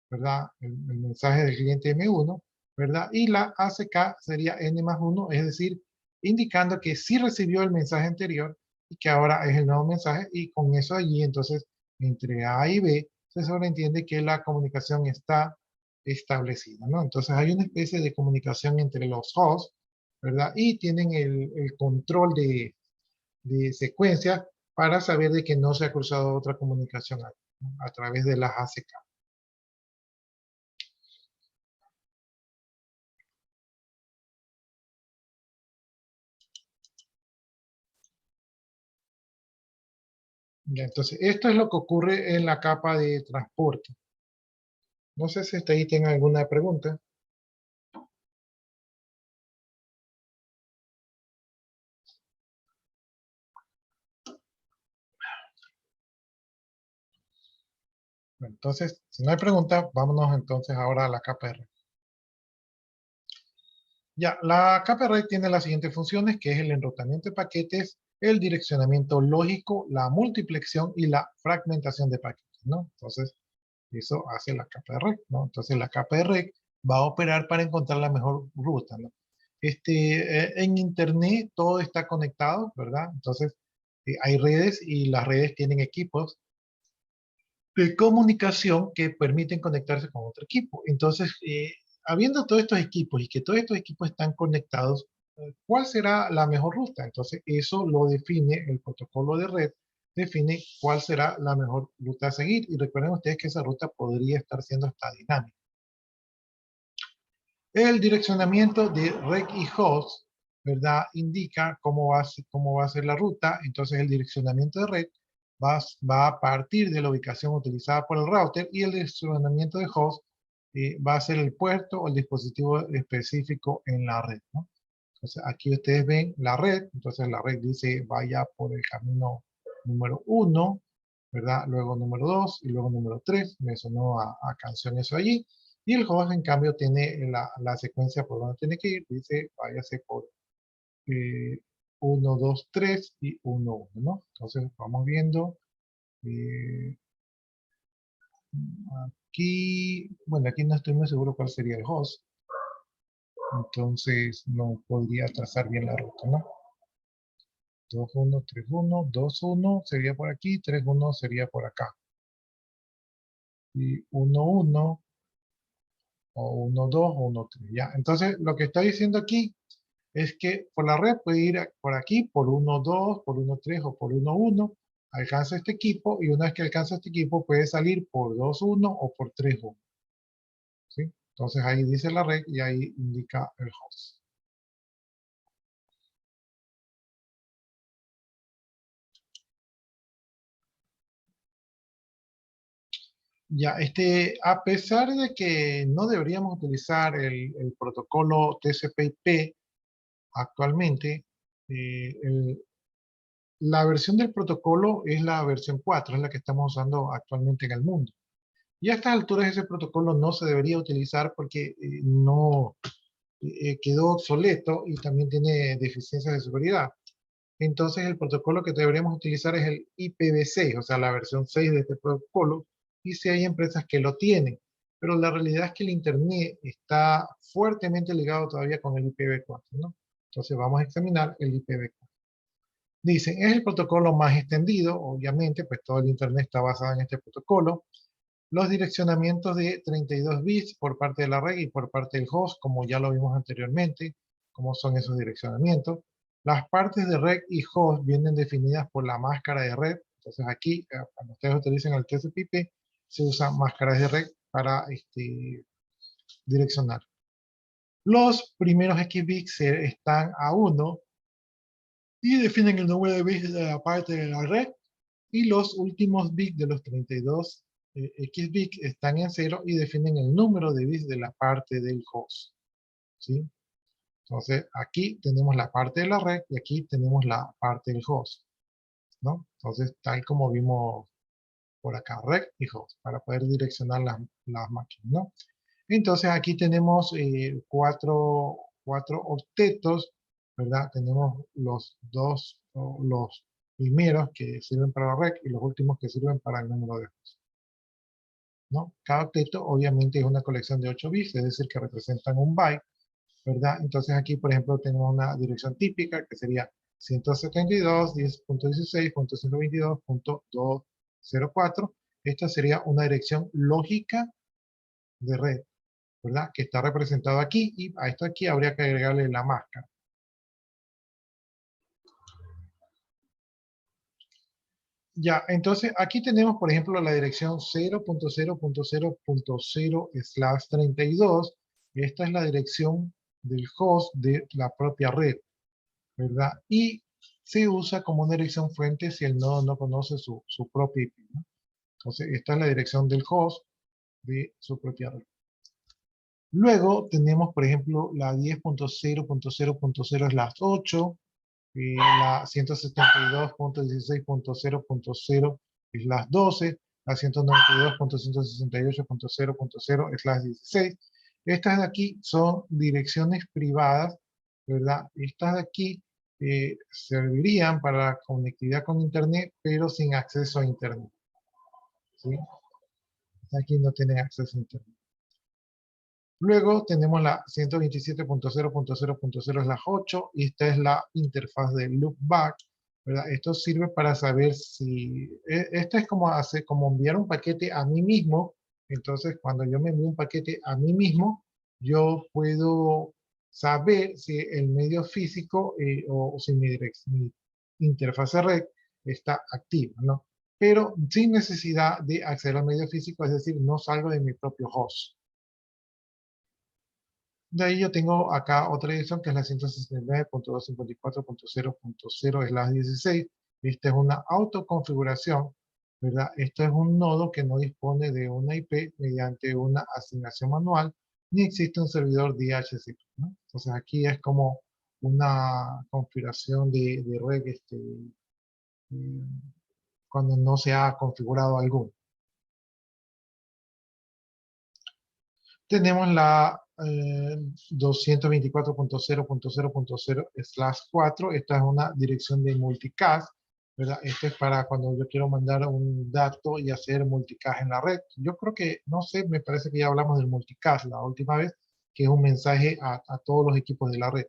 Speaker 1: ¿verdad? El mensaje del cliente M1, ¿verdad? Y la ACK sería N+1, es decir, indicando que sí recibió el mensaje anterior y que ahora es el nuevo mensaje, y con eso allí, entonces, entre A y B, se sobreentiende que la comunicación está establecido, ¿no? Entonces hay una especie de comunicación entre los hosts, ¿verdad? Y tienen el control de secuencia para saber de que no se ha cruzado otra comunicación a través de las ACK. Ya, entonces, esto es lo que ocurre en la capa de transporte. No sé si hasta ahí tengan alguna pregunta. Bueno, entonces, si no hay preguntas, vámonos entonces ahora a la capa de red. Ya, la capa de red tiene las siguientes funciones, que es el enrutamiento de paquetes, el direccionamiento lógico, la multiplexión y la fragmentación de paquetes, ¿no? Entonces, eso hace la capa de red, ¿no? Entonces, la capa de red va a operar para encontrar la mejor ruta, ¿no? En Internet todo está conectado, ¿verdad? Entonces, hay redes y las redes tienen equipos de comunicación que permiten conectarse con otro equipo. Entonces, habiendo todos estos equipos y que todos estos equipos están conectados, ¿cuál será la mejor ruta? Entonces, eso lo define el protocolo de red, define cuál será la mejor ruta a seguir. Y recuerden ustedes que esa ruta podría estar siendo hasta dinámica. El direccionamiento de red y host, ¿verdad? Indica cómo va a ser la ruta. Entonces, el direccionamiento de red va a partir de la ubicación utilizada por el router y el direccionamiento de host va a ser el puerto o el dispositivo específico en la red, ¿no? Entonces, aquí ustedes ven la red. Entonces, la red dice vaya por el camino número 1, ¿verdad? Luego número 2 y luego número 3. Me sonó a canción eso allí. Y el host, en cambio, tiene la secuencia por donde tiene que ir. Dice, váyase por 1, 2, 3 y 1, 1, ¿no? Entonces, vamos viendo. eh, Aquí, bueno, aquí no estoy muy seguro cuál sería el host. Entonces, no podría trazar bien la ruta, ¿no? 2, 1, 3, 1, 2, 1 sería por aquí, 3, 1 sería por acá. Y 1, 1 o 1, 2 o 1, 3, ¿ya? Entonces, lo que está diciendo aquí es que por la red puede ir por aquí, por 1, 2, por 1, 3 o por 1, 1, alcanza este equipo y una vez que alcanza este equipo puede salir por 2, 1 o por 3, 1. ¿Sí? Entonces ahí dice la red y ahí indica el host. Ya, a pesar de que no deberíamos utilizar el protocolo TCP/IP actualmente, la versión del protocolo es la versión 4, es la que estamos usando actualmente en el mundo. Y a estas alturas ese protocolo no se debería utilizar porque no quedó obsoleto y también tiene deficiencias de seguridad. Entonces el protocolo que deberíamos utilizar es el IPv6, o sea, la versión 6 de este protocolo, y si hay empresas que lo tienen. Pero la realidad es que el Internet está fuertemente ligado todavía con el IPv4, ¿no? Entonces vamos a examinar el IPv4. Dicen, es el protocolo más extendido, obviamente, pues todo el Internet está basado en este protocolo. Los direccionamientos de 32 bits por parte de la red y por parte del host, como ya lo vimos anteriormente, cómo son esos direccionamientos. Las partes de red y host vienen definidas por la máscara de red. Entonces aquí, cuando ustedes utilizan el TCP/IP, se usan máscaras de red para direccionar. Los primeros X bits están a 1 y definen el número de bits de la parte de la red. Y los últimos bits de los 32 X bits están en 0 y definen el número de bits de la parte del host. ¿Sí? Entonces, aquí tenemos la parte de la red y aquí tenemos la parte del host, ¿no? Entonces, tal como vimos por acá, red y host, para poder direccionar las máquinas, ¿no? Entonces, aquí tenemos cuatro octetos, ¿verdad? Tenemos los primeros que sirven para la red y los últimos que sirven para el número de host, ¿no? Cada octeto obviamente es una colección de 8 bits, es decir, que representan un byte, ¿verdad? Entonces aquí, por ejemplo, tenemos una dirección típica que sería 172.10.16.122.204. Esta sería una dirección lógica de red. ¿verdad? Que está representado aquí, y a esto aquí habría que agregarle la máscara. Ya, entonces aquí tenemos, por ejemplo, la dirección 0.0.0.0.0/32. Esta es la dirección del host de la propia red, ¿verdad? Y se usa como una dirección fuente si el nodo no conoce su propia IP, ¿no? Entonces, esta es la dirección del host de su propia red. Luego tenemos, por ejemplo, la 10.0.0.0/8, la 172.16.0.0/12, la 192.168.0.0/16. Estas de aquí son direcciones privadas, ¿verdad? Estas de aquí servirían para la conectividad con Internet, pero sin acceso a Internet, ¿sí? Aquí no tienen acceso a Internet. Luego tenemos la 127.0.0.0/8, y esta es la interfaz de loopback, ¿verdad? Esto sirve para saber si... Esto es como enviar un paquete a mí mismo. Entonces, cuando yo me envío un paquete a mí mismo, yo puedo saber si el medio físico o si mi interfaz red está activa, ¿no? Pero sin necesidad de acceder al medio físico, es decir, no salgo de mi propio host. De ahí yo tengo acá otra dirección que es la 169.254.0.0/16. Esta es una autoconfiguración, ¿verdad? Esto es un nodo que no dispone de una IP mediante una asignación manual, ni existe un servidor DHCP, ¿no? Entonces aquí es como una configuración de red eh, cuando no se ha configurado alguno. Tenemos la 224.0.0.0/4. Esta es una dirección de multicast, ¿verdad? Esto es para cuando yo quiero mandar un dato y hacer multicast en la red. Yo creo que, no sé, me parece que ya hablamos del multicast la última vez, que es un mensaje a todos los equipos de la red.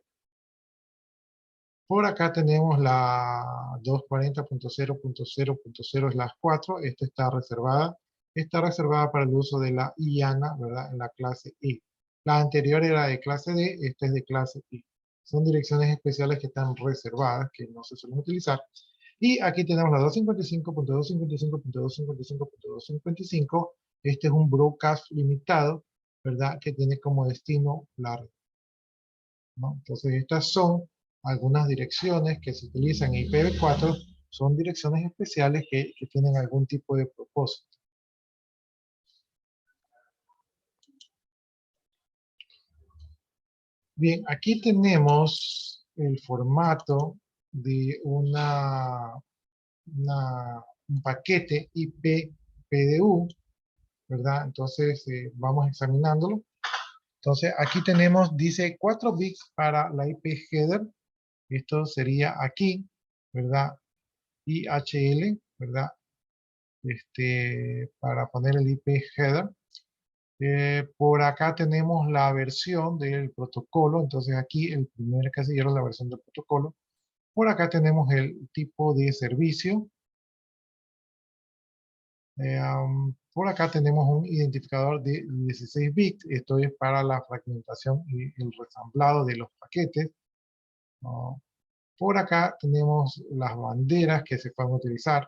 Speaker 1: Por acá tenemos la 240.0.0.0/4. Esta está reservada. Está reservada para el uso de la IANA, ¿verdad? En la clase E. La anterior era de clase D, esta es de clase E. Son direcciones especiales que están reservadas, que no se suelen utilizar. Y aquí tenemos la 255.255.255.255. Este es un broadcast limitado, ¿verdad? Que tiene como destino la red, ¿no? Entonces estas son algunas direcciones que se utilizan en IPv4, son direcciones especiales que tienen algún tipo de propósito. Bien, aquí tenemos el formato de un paquete IP-PDU, ¿verdad? Entonces vamos examinándolo. Entonces aquí tenemos, dice 4 bits para la IP header. Esto sería aquí, ¿verdad? IHL, ¿verdad? Para poner el IP header. Por acá tenemos la versión del protocolo. Entonces aquí el primer casillero es la versión del protocolo. Por acá tenemos el tipo de servicio. Por acá tenemos un identificador de 16 bits. Esto es para la fragmentación y el resamblado de los paquetes, ¿no? Por acá tenemos las banderas que se pueden utilizar,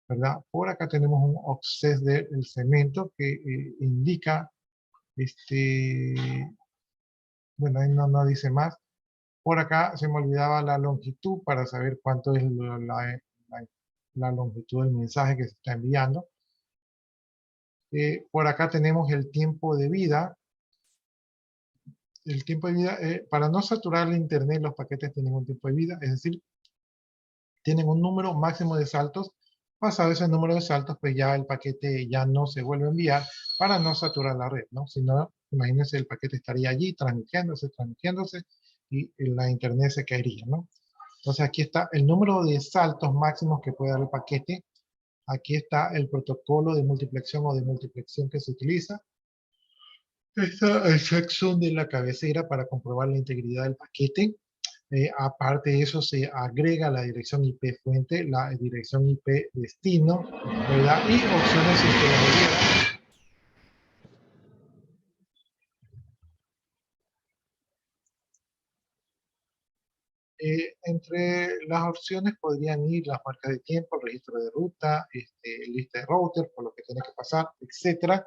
Speaker 1: ¿verdad? Por acá tenemos un offset del segmento que indica, bueno, ahí no dice más. Por acá se me olvidaba la longitud para saber cuánto es la longitud del mensaje que se está enviando. Por acá tenemos el tiempo de vida. El tiempo de vida, para no saturar el internet, los paquetes tienen un tiempo de vida, es decir, tienen un número máximo de saltos. Pasado ese número de saltos, pues ya el paquete ya no se vuelve a enviar para no saturar la red, ¿no? Si no, imagínense, el paquete estaría allí transmitiéndose, y la internet se caería, ¿no? Entonces aquí está el número de saltos máximos que puede dar el paquete. Aquí está el protocolo de multiplexión o de multiplexión que se utiliza. Está el checksum de la cabecera para comprobar la integridad del paquete. Aparte de eso, se agrega la dirección IP fuente, la dirección IP destino, ¿verdad? Y opciones si usted las hubiera. Entre las opciones podrían ir las marcas de tiempo, el registro de ruta, lista de router, por lo que tiene que pasar, etcétera.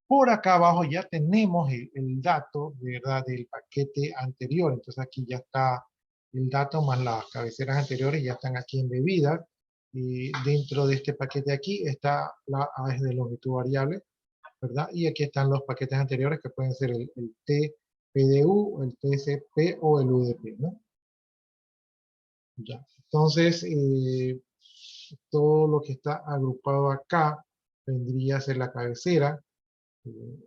Speaker 1: Por acá abajo ya tenemos el dato, ¿verdad?, del paquete anterior. Entonces aquí ya está el dato más las cabeceras anteriores, ya están aquí embebidas. Y dentro de este paquete aquí está la AES de longitud variable, ¿verdad? Y aquí están los paquetes anteriores que pueden ser el TPDU, el TCP o el UDP, ¿no? Ya. Entonces, todo lo que está agrupado acá vendría a ser la cabecera,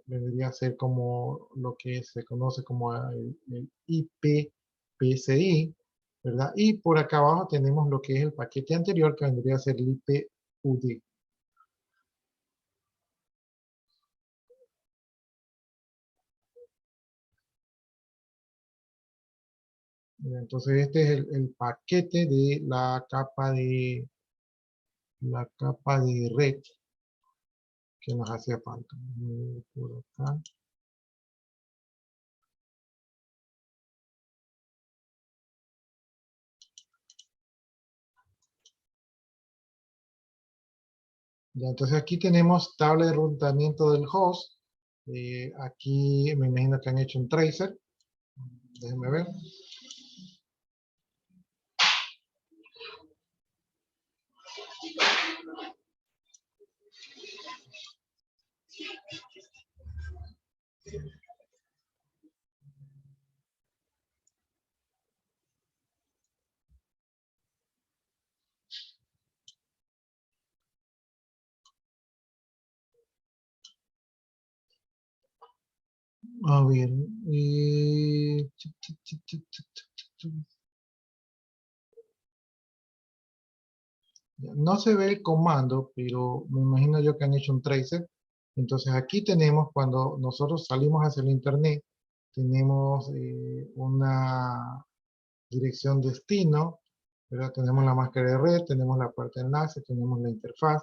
Speaker 1: vendría a ser como lo que se conoce como el IP PCI, ¿verdad? Y por acá abajo tenemos lo que es el paquete anterior, que vendría a ser el IP UD. Entonces este es el paquete de la capa de red que nos hacía falta. Por acá. Ya, entonces aquí tenemos tabla de enrutamiento del host. Aquí me imagino que han hecho un tracer. Déjenme ver. A ver. No se ve el comando, pero me imagino yo que han hecho un tracer. Entonces aquí tenemos, cuando nosotros salimos hacia el internet, tenemos una dirección destino, ¿verdad? Tenemos la máscara de red, tenemos la puerta de enlace, tenemos la interfaz.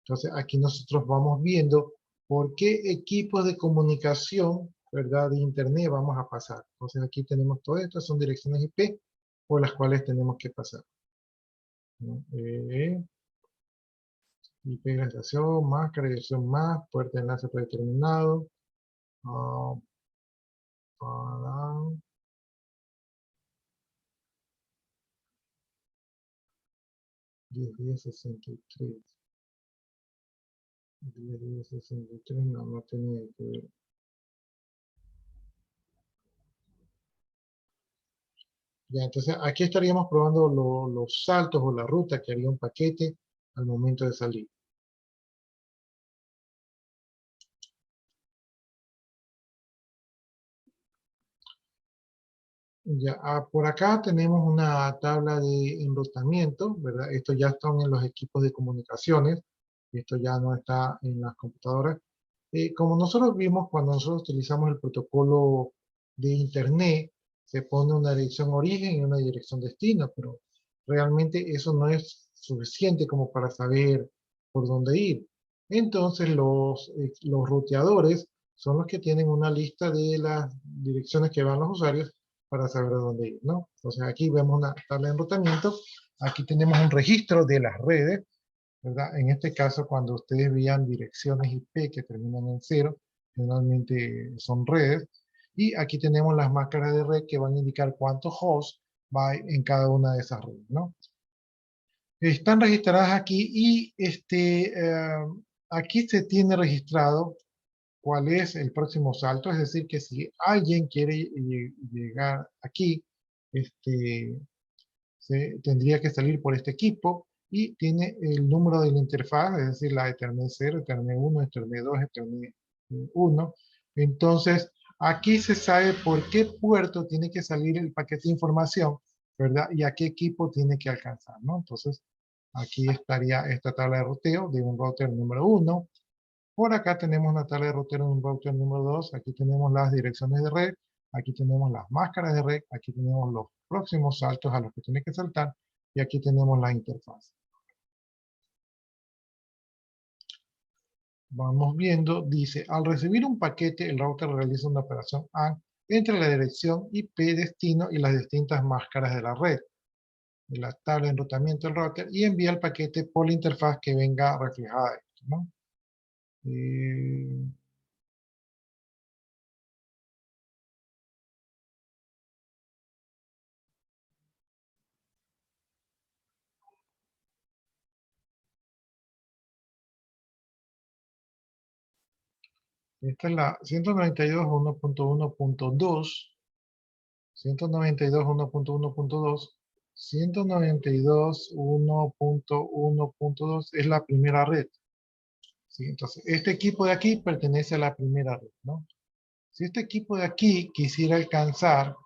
Speaker 1: Entonces aquí nosotros vamos viendo por qué equipos de comunicación, ¿verdad?, de internet vamos a pasar. Entonces aquí tenemos todo esto, son direcciones IP por las cuales tenemos que pasar, ¿no? IP de la estación, máscara, dirección más, puerta de enlace predeterminado, para 10.10.63. 10.10.63 no tenía que ver. Ya, entonces aquí estaríamos probando los saltos o la ruta que haría un paquete al momento de salir. Ya, por acá tenemos una tabla de enrutamiento, ¿verdad? Esto ya están en los equipos de comunicaciones, esto ya no está en las computadoras. Como nosotros vimos cuando nosotros utilizamos el protocolo de internet, se pone una dirección origen y una dirección destino, pero realmente eso no es suficiente como para saber por dónde ir. Entonces los ruteadores son los que tienen una lista de las direcciones que van los usuarios para saber a dónde ir, ¿no? Entonces aquí vemos una tabla de enrutamiento, aquí tenemos un registro de las redes, ¿verdad? En este caso, cuando ustedes vean direcciones IP que terminan en 0, generalmente son redes, y aquí tenemos las máscaras de red que van a indicar cuántos hosts va en cada una de esas redes, ¿no? Están registradas aquí y aquí se tiene registrado cuál es el próximo salto, es decir, que si alguien quiere llegar aquí, tendría que salir por este equipo y tiene el número de la interfaz, es decir, la Ethernet 0, Ethernet 1, Ethernet 2, Ethernet 1. Entonces, aquí se sabe por qué puerto tiene que salir el paquete de información, ¿verdad? Y a qué equipo tiene que alcanzar, ¿no? Entonces, aquí estaría esta tabla de ruteo de un router número 1. Por acá tenemos una tabla de ruteo de un router número 2. Aquí tenemos las direcciones de red. Aquí tenemos las máscaras de red. Aquí tenemos los próximos saltos a los que tiene que saltar. Y aquí tenemos la interfaz. Vamos viendo, dice, al recibir un paquete, el router realiza una operación AND entre la dirección IP destino y las distintas máscaras de la red. la tabla de enrutamiento del router y envía el paquete por la interfaz que venga reflejada esto, ¿no? Esta es la 192.1.1.2, 192.1.1.2, 192.1.1.2 es la primera red. ¿Sí? Entonces, este equipo de aquí pertenece a la primera red, ¿no? Si este equipo de aquí quisiera alcanzar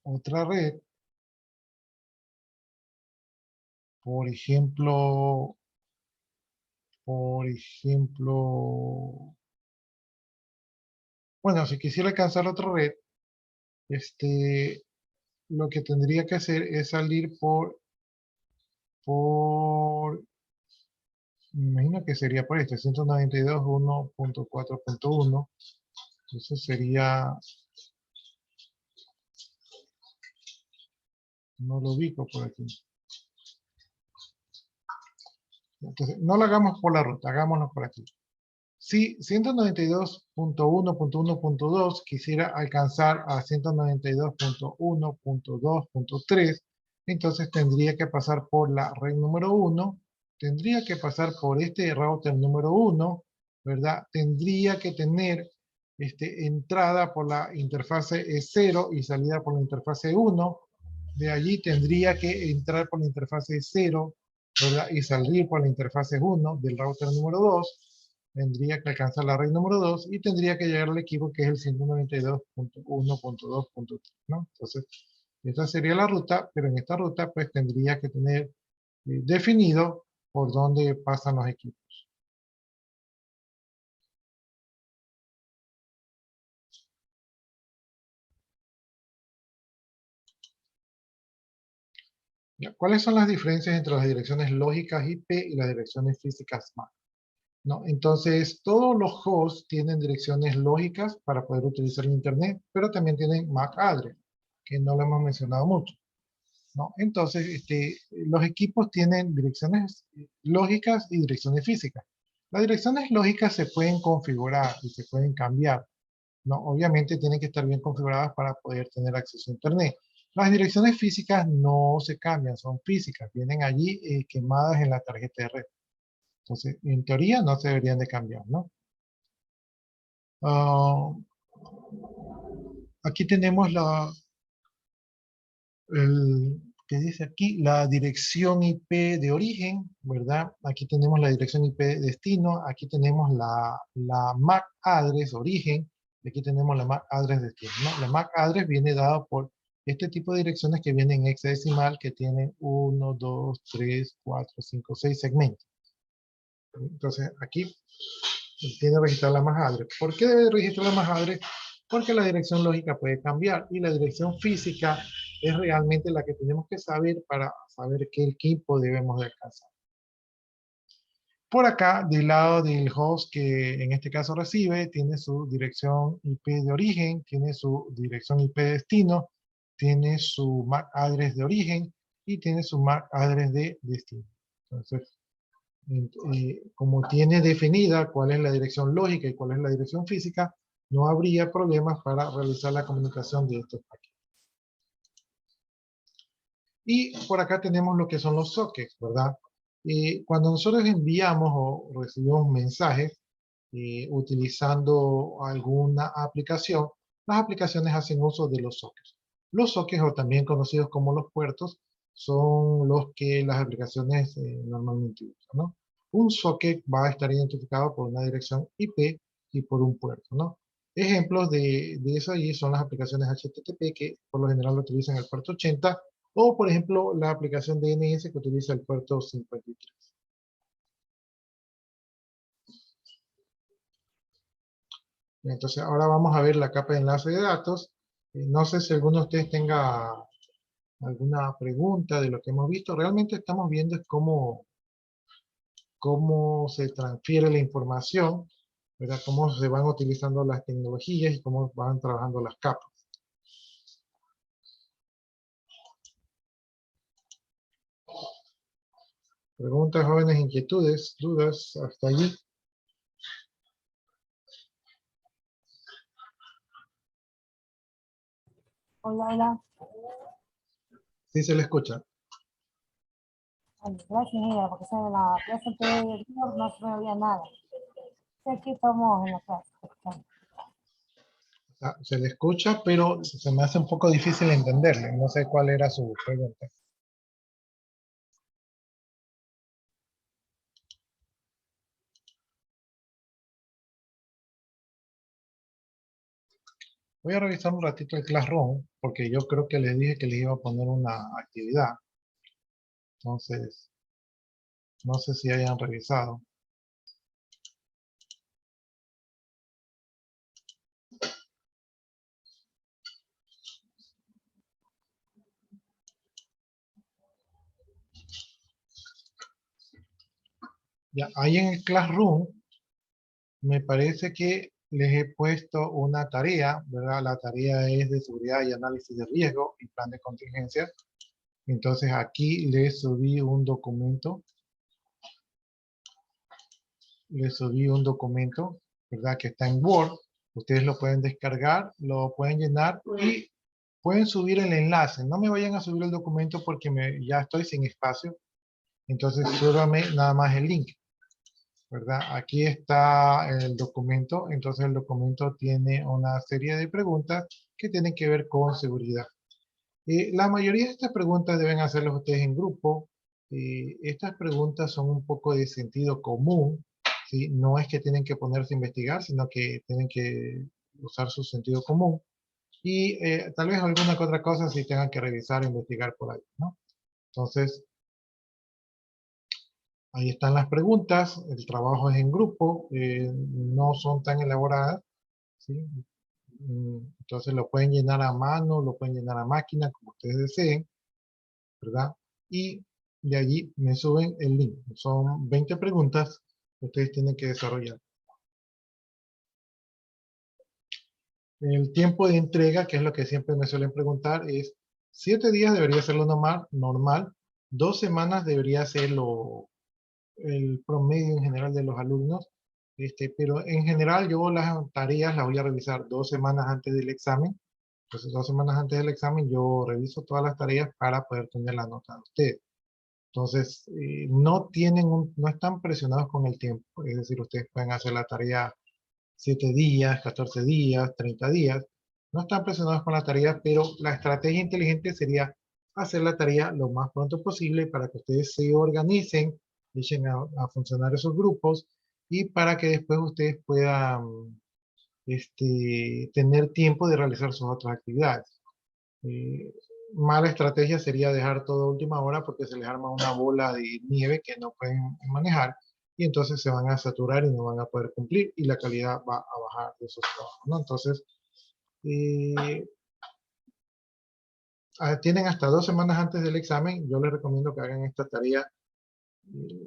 Speaker 1: otra red, por ejemplo, bueno, si quisiera alcanzar otra red, lo que tendría que hacer es salir me imagino que sería por este, 192.1.4.1. Eso sería, no lo ubico por aquí. Entonces, no lo hagamos por la ruta, hagámoslo por aquí. Si 192.1.1.2 quisiera alcanzar a 192.1.2.3, entonces tendría que pasar por la red número 1, tendría que pasar por este router número 1, ¿verdad? Tendría que tener entrada por la interfase 0 y salida por la interfase 1. De allí tendría que entrar por la interfase 0, ¿verdad? Y salir por la interfase 1 del router número 2. Tendría que alcanzar la red número 2 y tendría que llegar al equipo que es el 192.1.2.3, ¿no? Entonces, esta sería la ruta, pero en esta ruta pues tendría que tener definido por dónde pasan los equipos. ¿Ya? ¿Cuáles son las diferencias entre las direcciones lógicas IP y las direcciones físicas MAC? ¿No? Entonces, todos los hosts tienen direcciones lógicas para poder utilizar el Internet, pero también tienen MAC address, que no lo hemos mencionado mucho, ¿no? Entonces, los equipos tienen direcciones lógicas y direcciones físicas. Las direcciones lógicas se pueden configurar y se pueden cambiar, ¿no? Obviamente tienen que estar bien configuradas para poder tener acceso a Internet. Las direcciones físicas no se cambian, son físicas, vienen allí quemadas en la tarjeta de red. Entonces, en teoría no se deberían de cambiar, ¿no? Aquí tenemos que dice aquí, la dirección IP de origen, ¿verdad? Aquí tenemos la dirección IP de destino, aquí tenemos la MAC address origen, y aquí tenemos la MAC address destino, ¿no? La MAC address viene dado por este tipo de direcciones que vienen en hexadecimal, que tienen 1, 2, 3, 4, 5, 6 segmentos. Entonces, aquí tiene que registrar la MAC address. ¿Por qué debe registrar la MAC address? Porque la dirección lógica puede cambiar y la dirección física es realmente la que tenemos que saber para saber qué equipo debemos de alcanzar. Por acá, del lado del host que en este caso recibe, tiene su dirección IP de origen, tiene su dirección IP de destino, tiene su MAC address de origen y tiene su MAC address de destino. Entonces, como tiene definida cuál es la dirección lógica y cuál es la dirección física, no habría problemas para realizar la comunicación de estos paquetes. Y por acá tenemos lo que son los sockets, ¿verdad? Cuando nosotros enviamos o recibimos mensajes utilizando alguna aplicación, las aplicaciones hacen uso de los sockets. Los sockets, o también conocidos como los puertos, son los que las aplicaciones normalmente usan, ¿no? Un socket va a estar identificado por una dirección IP y por un puerto, ¿no? Ejemplos de eso allí son las aplicaciones HTTP que por lo general utilizan el puerto 80 o, por ejemplo, la aplicación DNS que utiliza el puerto 53. Entonces, ahora vamos a ver la capa de enlace de datos. No sé si alguno de ustedes tenga alguna pregunta de lo que hemos visto. Realmente estamos viendo cómo se transfiere la información, ¿verdad? Cómo se van utilizando las tecnologías y cómo van trabajando las capas. Preguntas, jóvenes, inquietudes, dudas, hasta allí.
Speaker 6: Hola, hola.
Speaker 1: Sí se le escucha.
Speaker 6: Ay, gracias, mira, porque se la clase anterior no se me veía nada. Sí, aquí estamos en la clase.
Speaker 1: Se le escucha, pero se me hace un poco difícil entenderle. No sé cuál era su pregunta. Voy a revisar un ratito el Classroom, porque yo creo que les dije que les iba a poner una actividad. Entonces, no sé si hayan revisado. Ya, ahí en el Classroom, me parece que les he puesto una tarea, ¿verdad? La tarea es de seguridad y análisis de riesgo y plan de contingencia. Entonces aquí les subí un documento. Les subí un documento, ¿verdad? Que está en Word. Ustedes lo pueden descargar, lo pueden llenar y pueden subir el enlace. No me vayan a subir el documento porque ya estoy sin espacio. Entonces, súbame nada más el link, ¿verdad? Aquí está el documento. Entonces, el documento tiene una serie de preguntas que tienen que ver con seguridad. La mayoría de estas preguntas deben hacerlas ustedes en grupo. Estas preguntas son un poco de sentido común, ¿sí? No es que tienen que ponerse a investigar, sino que tienen que usar su sentido común. Y tal vez alguna que otra cosa si tengan que revisar e investigar por ahí, ¿no? Entonces, ahí están las preguntas. El trabajo es en grupo, no son tan elaboradas, ¿sí? Entonces lo pueden llenar a mano, lo pueden llenar a máquina, como ustedes deseen, ¿verdad? Y de allí me suben el link. Son 20 preguntas que ustedes tienen que desarrollar. El tiempo de entrega, que es lo que siempre me suelen preguntar, es 7 días debería ser lo normal, 2 semanas debería ser el promedio en general de los alumnos, pero en general yo las tareas las voy a revisar 2 semanas antes del examen. Entonces 2 semanas antes del examen yo reviso todas las tareas para poder tener la nota de ustedes. Entonces, no están presionados con el tiempo. Es decir, ustedes pueden hacer la tarea 7 días, 14 días, 30 días. No están presionados con la tarea, pero la estrategia inteligente sería hacer la tarea lo más pronto posible para que ustedes se organicen, echen a funcionar esos grupos y para que después ustedes puedan tener tiempo de realizar sus otras actividades. Mala estrategia sería dejar todo a última hora porque se les arma una bola de nieve que no pueden manejar y entonces se van a saturar y no van a poder cumplir y la calidad va a bajar de esos trabajos, ¿no? Entonces, tienen hasta 2 semanas antes del examen. Yo les recomiendo que hagan esta tarea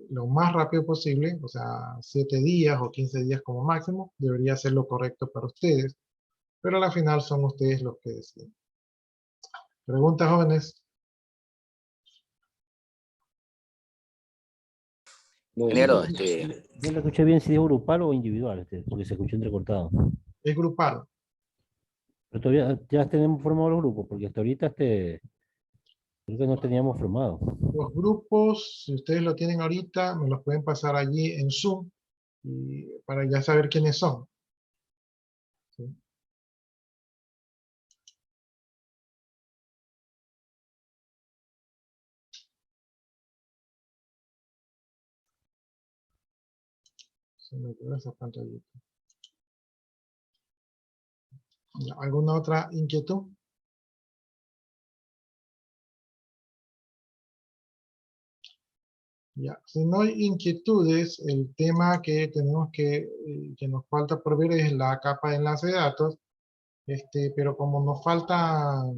Speaker 1: lo más rápido posible, o sea, 7 días o 15 días como máximo. Debería ser lo correcto para ustedes, pero a la final son ustedes los que deciden. Preguntas, jóvenes.
Speaker 7: Ingeniero,
Speaker 5: Yo lo escuché bien si es grupal o individual, porque se escuchó entrecortado.
Speaker 1: Es grupal.
Speaker 5: Pero todavía ya tenemos formados los grupos, porque hasta ahorita creo que no teníamos formado.
Speaker 1: Los grupos, si ustedes lo tienen ahorita, me los pueden pasar allí en Zoom para ya saber quiénes son. ¿Sí? Se me quedó esa pantallita. ¿Alguna otra inquietud? Ya, si no hay inquietudes, el tema que tenemos que nos falta por ver es la capa de enlace de datos, pero como nos faltan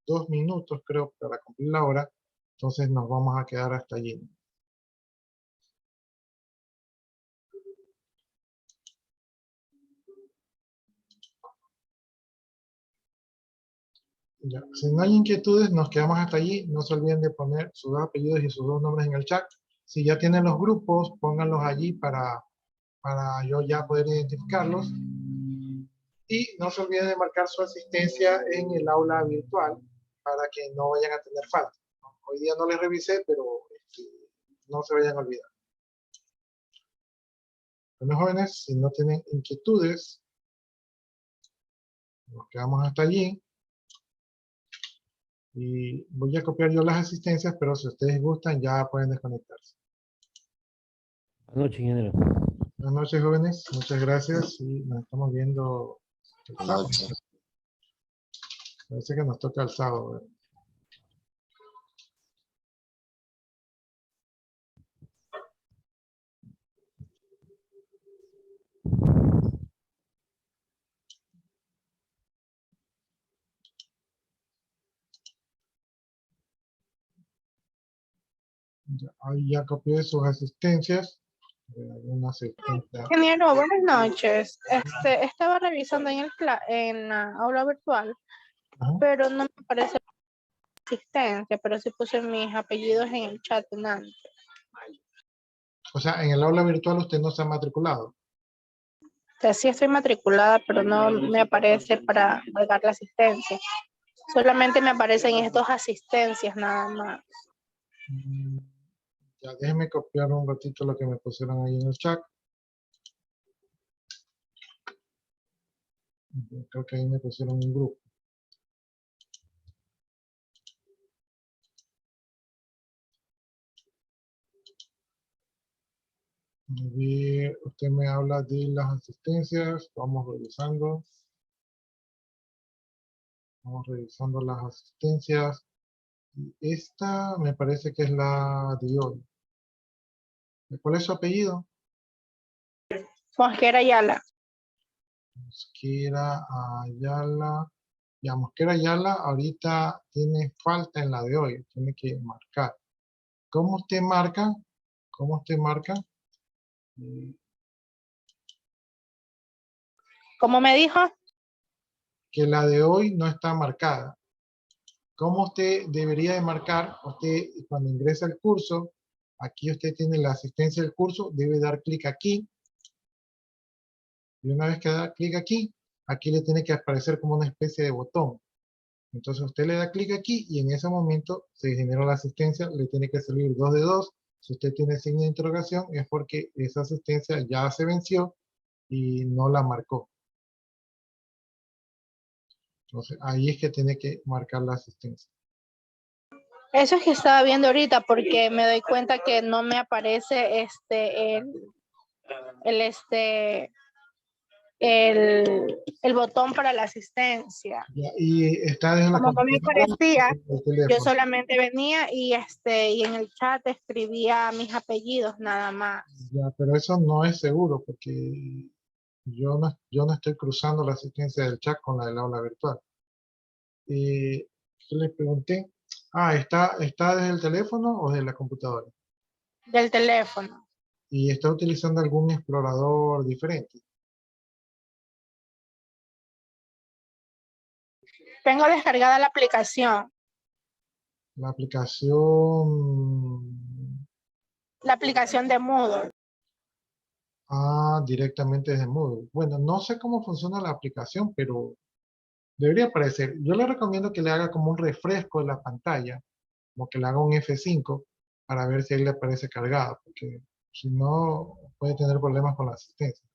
Speaker 1: 2 minutos, creo, para cumplir la hora, entonces nos vamos a quedar hasta allí. Ya, si no hay inquietudes, nos quedamos hasta allí. No se olviden de poner sus 2 apellidos y sus 2 nombres en el chat. Si ya tienen los grupos, pónganlos allí para yo ya poder identificarlos. Y no se olviden de marcar su asistencia en el aula virtual para que no vayan a tener falta. Hoy día no les revisé, pero no se vayan a olvidar. Bueno, jóvenes, si no tienen inquietudes, nos quedamos hasta allí. Y voy a copiar yo las asistencias, pero si ustedes gustan, ya pueden desconectarse.
Speaker 5: Buenas noches, ingeniero.
Speaker 1: Buenas noches, jóvenes. Muchas gracias y nos estamos viendo el sábado.
Speaker 3: Noche.
Speaker 1: Parece que nos toca el sábado. ¿Verdad? Ahí ya copié sus asistencias. Una asistencia.
Speaker 7: Ingeniero, buenas noches. Estaba revisando en la aula virtual,
Speaker 1: Ajá.
Speaker 7: pero no me aparece la asistencia, pero sí puse mis apellidos en el chat antes.
Speaker 1: O sea, en el aula virtual usted no se ha matriculado.
Speaker 7: O sea, sí estoy matriculada, pero no me aparece para pagar la asistencia. Solamente me aparecen estas asistencias nada más.
Speaker 1: Ya déjenme copiar un ratito lo que me pusieron ahí en el chat. Creo que ahí me pusieron un grupo. Y usted me habla de las asistencias. Vamos revisando. Vamos revisando las asistencias. Esta me parece que es la de hoy. ¿Cuál es su apellido?
Speaker 7: Mosquera Ayala.
Speaker 1: Mosquera Ayala. Ya, Mosquera Ayala ahorita tiene falta en la de hoy. Tiene que marcar. ¿Cómo usted marca? ¿Cómo usted marca?
Speaker 7: ¿Cómo me dijo?
Speaker 1: Que la de hoy no está marcada. ¿Cómo usted debería de marcar? Usted cuando ingresa al curso, aquí usted tiene la asistencia del curso, debe dar clic aquí. Y una vez que da clic aquí, aquí le tiene que aparecer como una especie de botón. Entonces usted le da clic aquí y en ese momento se genera la asistencia, le tiene que salir 2 de 2. Si usted tiene signo de interrogación es porque esa asistencia ya se venció y no la marcó. Entonces ahí es que tiene que marcar la asistencia.
Speaker 7: Eso es que estaba viendo ahorita porque me doy cuenta que no me aparece el botón para la asistencia.
Speaker 1: Ya, y está desde la
Speaker 7: Como no me
Speaker 1: computadora
Speaker 7: parecía,
Speaker 1: o el
Speaker 7: yo
Speaker 1: teléfono.
Speaker 7: solamente venía y en el chat escribía mis apellidos nada más.
Speaker 1: Ya, pero eso no es seguro porque yo no estoy cruzando la asistencia del chat con la del aula virtual. Yo le pregunté, ¿está desde el teléfono o desde la computadora?
Speaker 7: Del teléfono.
Speaker 1: ¿Y está utilizando algún explorador diferente?
Speaker 7: Tengo descargada la aplicación.
Speaker 1: La aplicación...
Speaker 7: La aplicación de Moodle.
Speaker 1: directamente desde Moodle. Bueno, no sé cómo funciona la aplicación, pero debería aparecer. Yo le recomiendo que le haga como un refresco de la pantalla, como que le haga un F5 para ver si ahí le aparece cargado, porque si no puede tener problemas con la asistencia.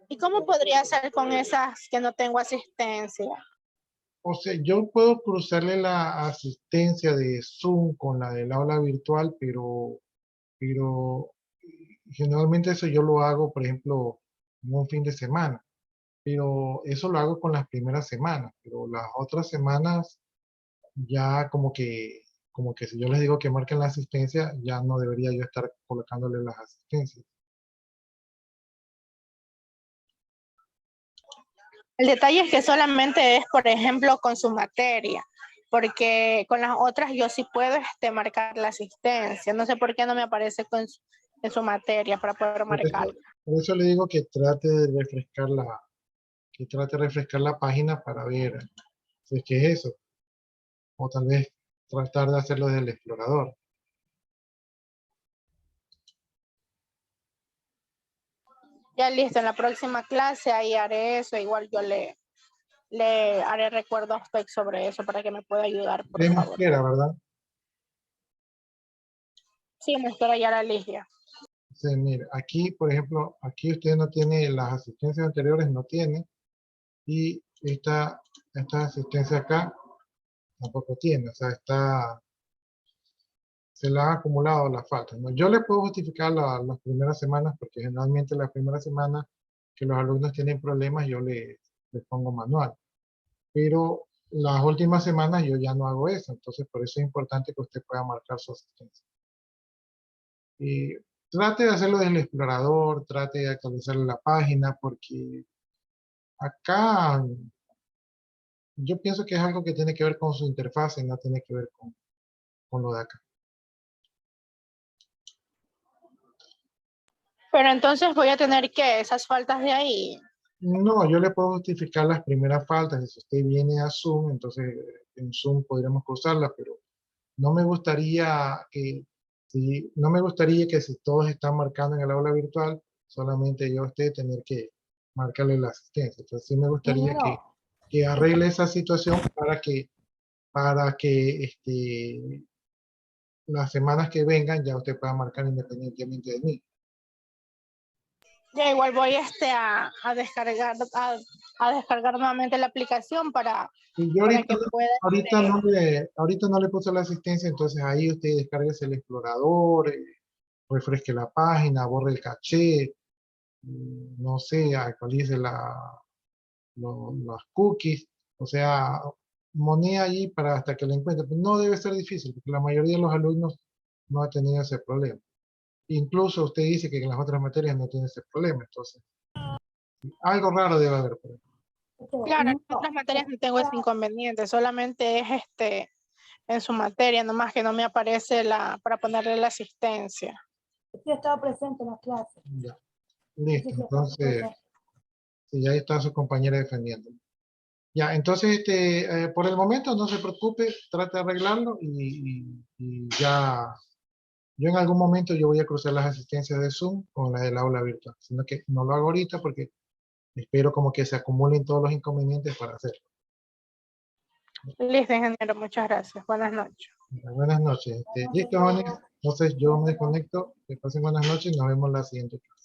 Speaker 7: ¿Y cómo podría hacer con esas que no tengo asistencia?
Speaker 1: O sea, yo puedo cruzarle la asistencia de Zoom con la del aula virtual, pero generalmente eso yo lo hago, por ejemplo, en un fin de semana. Pero eso lo hago con las primeras semanas, pero las otras semanas ya como que si yo les digo que marquen la asistencia, ya no debería yo estar colocándole las asistencias.
Speaker 7: El detalle es que solamente es, por ejemplo, con su materia, porque con las otras yo sí puedo marcar la asistencia. No sé por qué no me aparece en su materia para poder marcar.
Speaker 1: Por eso le digo que trate de refrescar la página para ver si es que es eso. O tal vez tratar de hacerlo desde el explorador.
Speaker 7: Ya listo, en la próxima clase ahí haré eso. Igual yo le haré recuerdo a usted sobre eso para que me pueda ayudar, por
Speaker 1: Es
Speaker 7: favor.
Speaker 1: Mosquera, ¿verdad?
Speaker 7: Sí, Mosquera Yara Ligia.
Speaker 1: Sí, mire, aquí, por ejemplo, aquí usted no tiene las asistencias anteriores, no tiene, y esta asistencia acá tampoco tiene, o sea, se le han acumulado las faltas, ¿no? Yo le puedo justificar las primeras semanas, porque generalmente las primeras semanas que los alumnos tienen problemas, yo les pongo manual, pero las últimas semanas yo ya no hago eso, entonces por eso es importante que usted pueda marcar su asistencia. Y trate de hacerlo desde el explorador, trate de actualizar la página, porque acá yo pienso que es algo que tiene que ver con su interfaz y no tiene que ver con lo de acá.
Speaker 7: Pero entonces voy a tener que esas faltas de ahí.
Speaker 1: No, yo le puedo justificar las primeras faltas, y si usted viene a Zoom, entonces en Zoom podríamos cruzarlas, pero no me gustaría que si todos están marcando en el aula virtual, solamente yo a usted tener que marcarle la asistencia. Entonces sí me gustaría
Speaker 6: Ingeniero,
Speaker 1: que arregle esa situación para que las semanas que vengan ya usted pueda marcar independientemente de mí.
Speaker 7: Ya igual voy a descargar a descargar nuevamente la aplicación para
Speaker 1: Y yo
Speaker 7: que pueda.
Speaker 1: ahorita no le puse la asistencia, entonces ahí usted descargue el explorador, refresque la página, borre el caché, no sé, actualice las cookies, o sea, moneda allí para hasta que la encuentre. No debe ser difícil, porque la mayoría de los alumnos no ha tenido ese problema. Incluso usted dice que en las otras materias no tiene ese problema, entonces algo raro debe haber por ahí.
Speaker 7: Claro, en
Speaker 6: ingeniero,
Speaker 7: otras materias no tengo ese inconveniente, solamente es en su materia, nomás que no me aparece para ponerle la asistencia.
Speaker 6: sí he estado presente en las clases.
Speaker 1: Ya,
Speaker 6: Sí,
Speaker 1: listo,
Speaker 6: sí, he estado
Speaker 1: entonces,
Speaker 6: presente.
Speaker 1: sí, ahí está su compañera defendiendo. Ya, entonces, por el momento no se preocupe, trate de arreglarlo y ya, yo en algún momento yo voy a cruzar las asistencias de Zoom con las del aula virtual, sino que no lo hago ahorita porque espero como que se acumulen todos los inconvenientes para hacerlo.
Speaker 7: Listo, ingeniero, muchas gracias. Buenas noches.
Speaker 1: Buenas noches. Listo, jóvenes. Entonces yo me desconecto. Que pasen buenas noches y nos vemos la siguiente clase.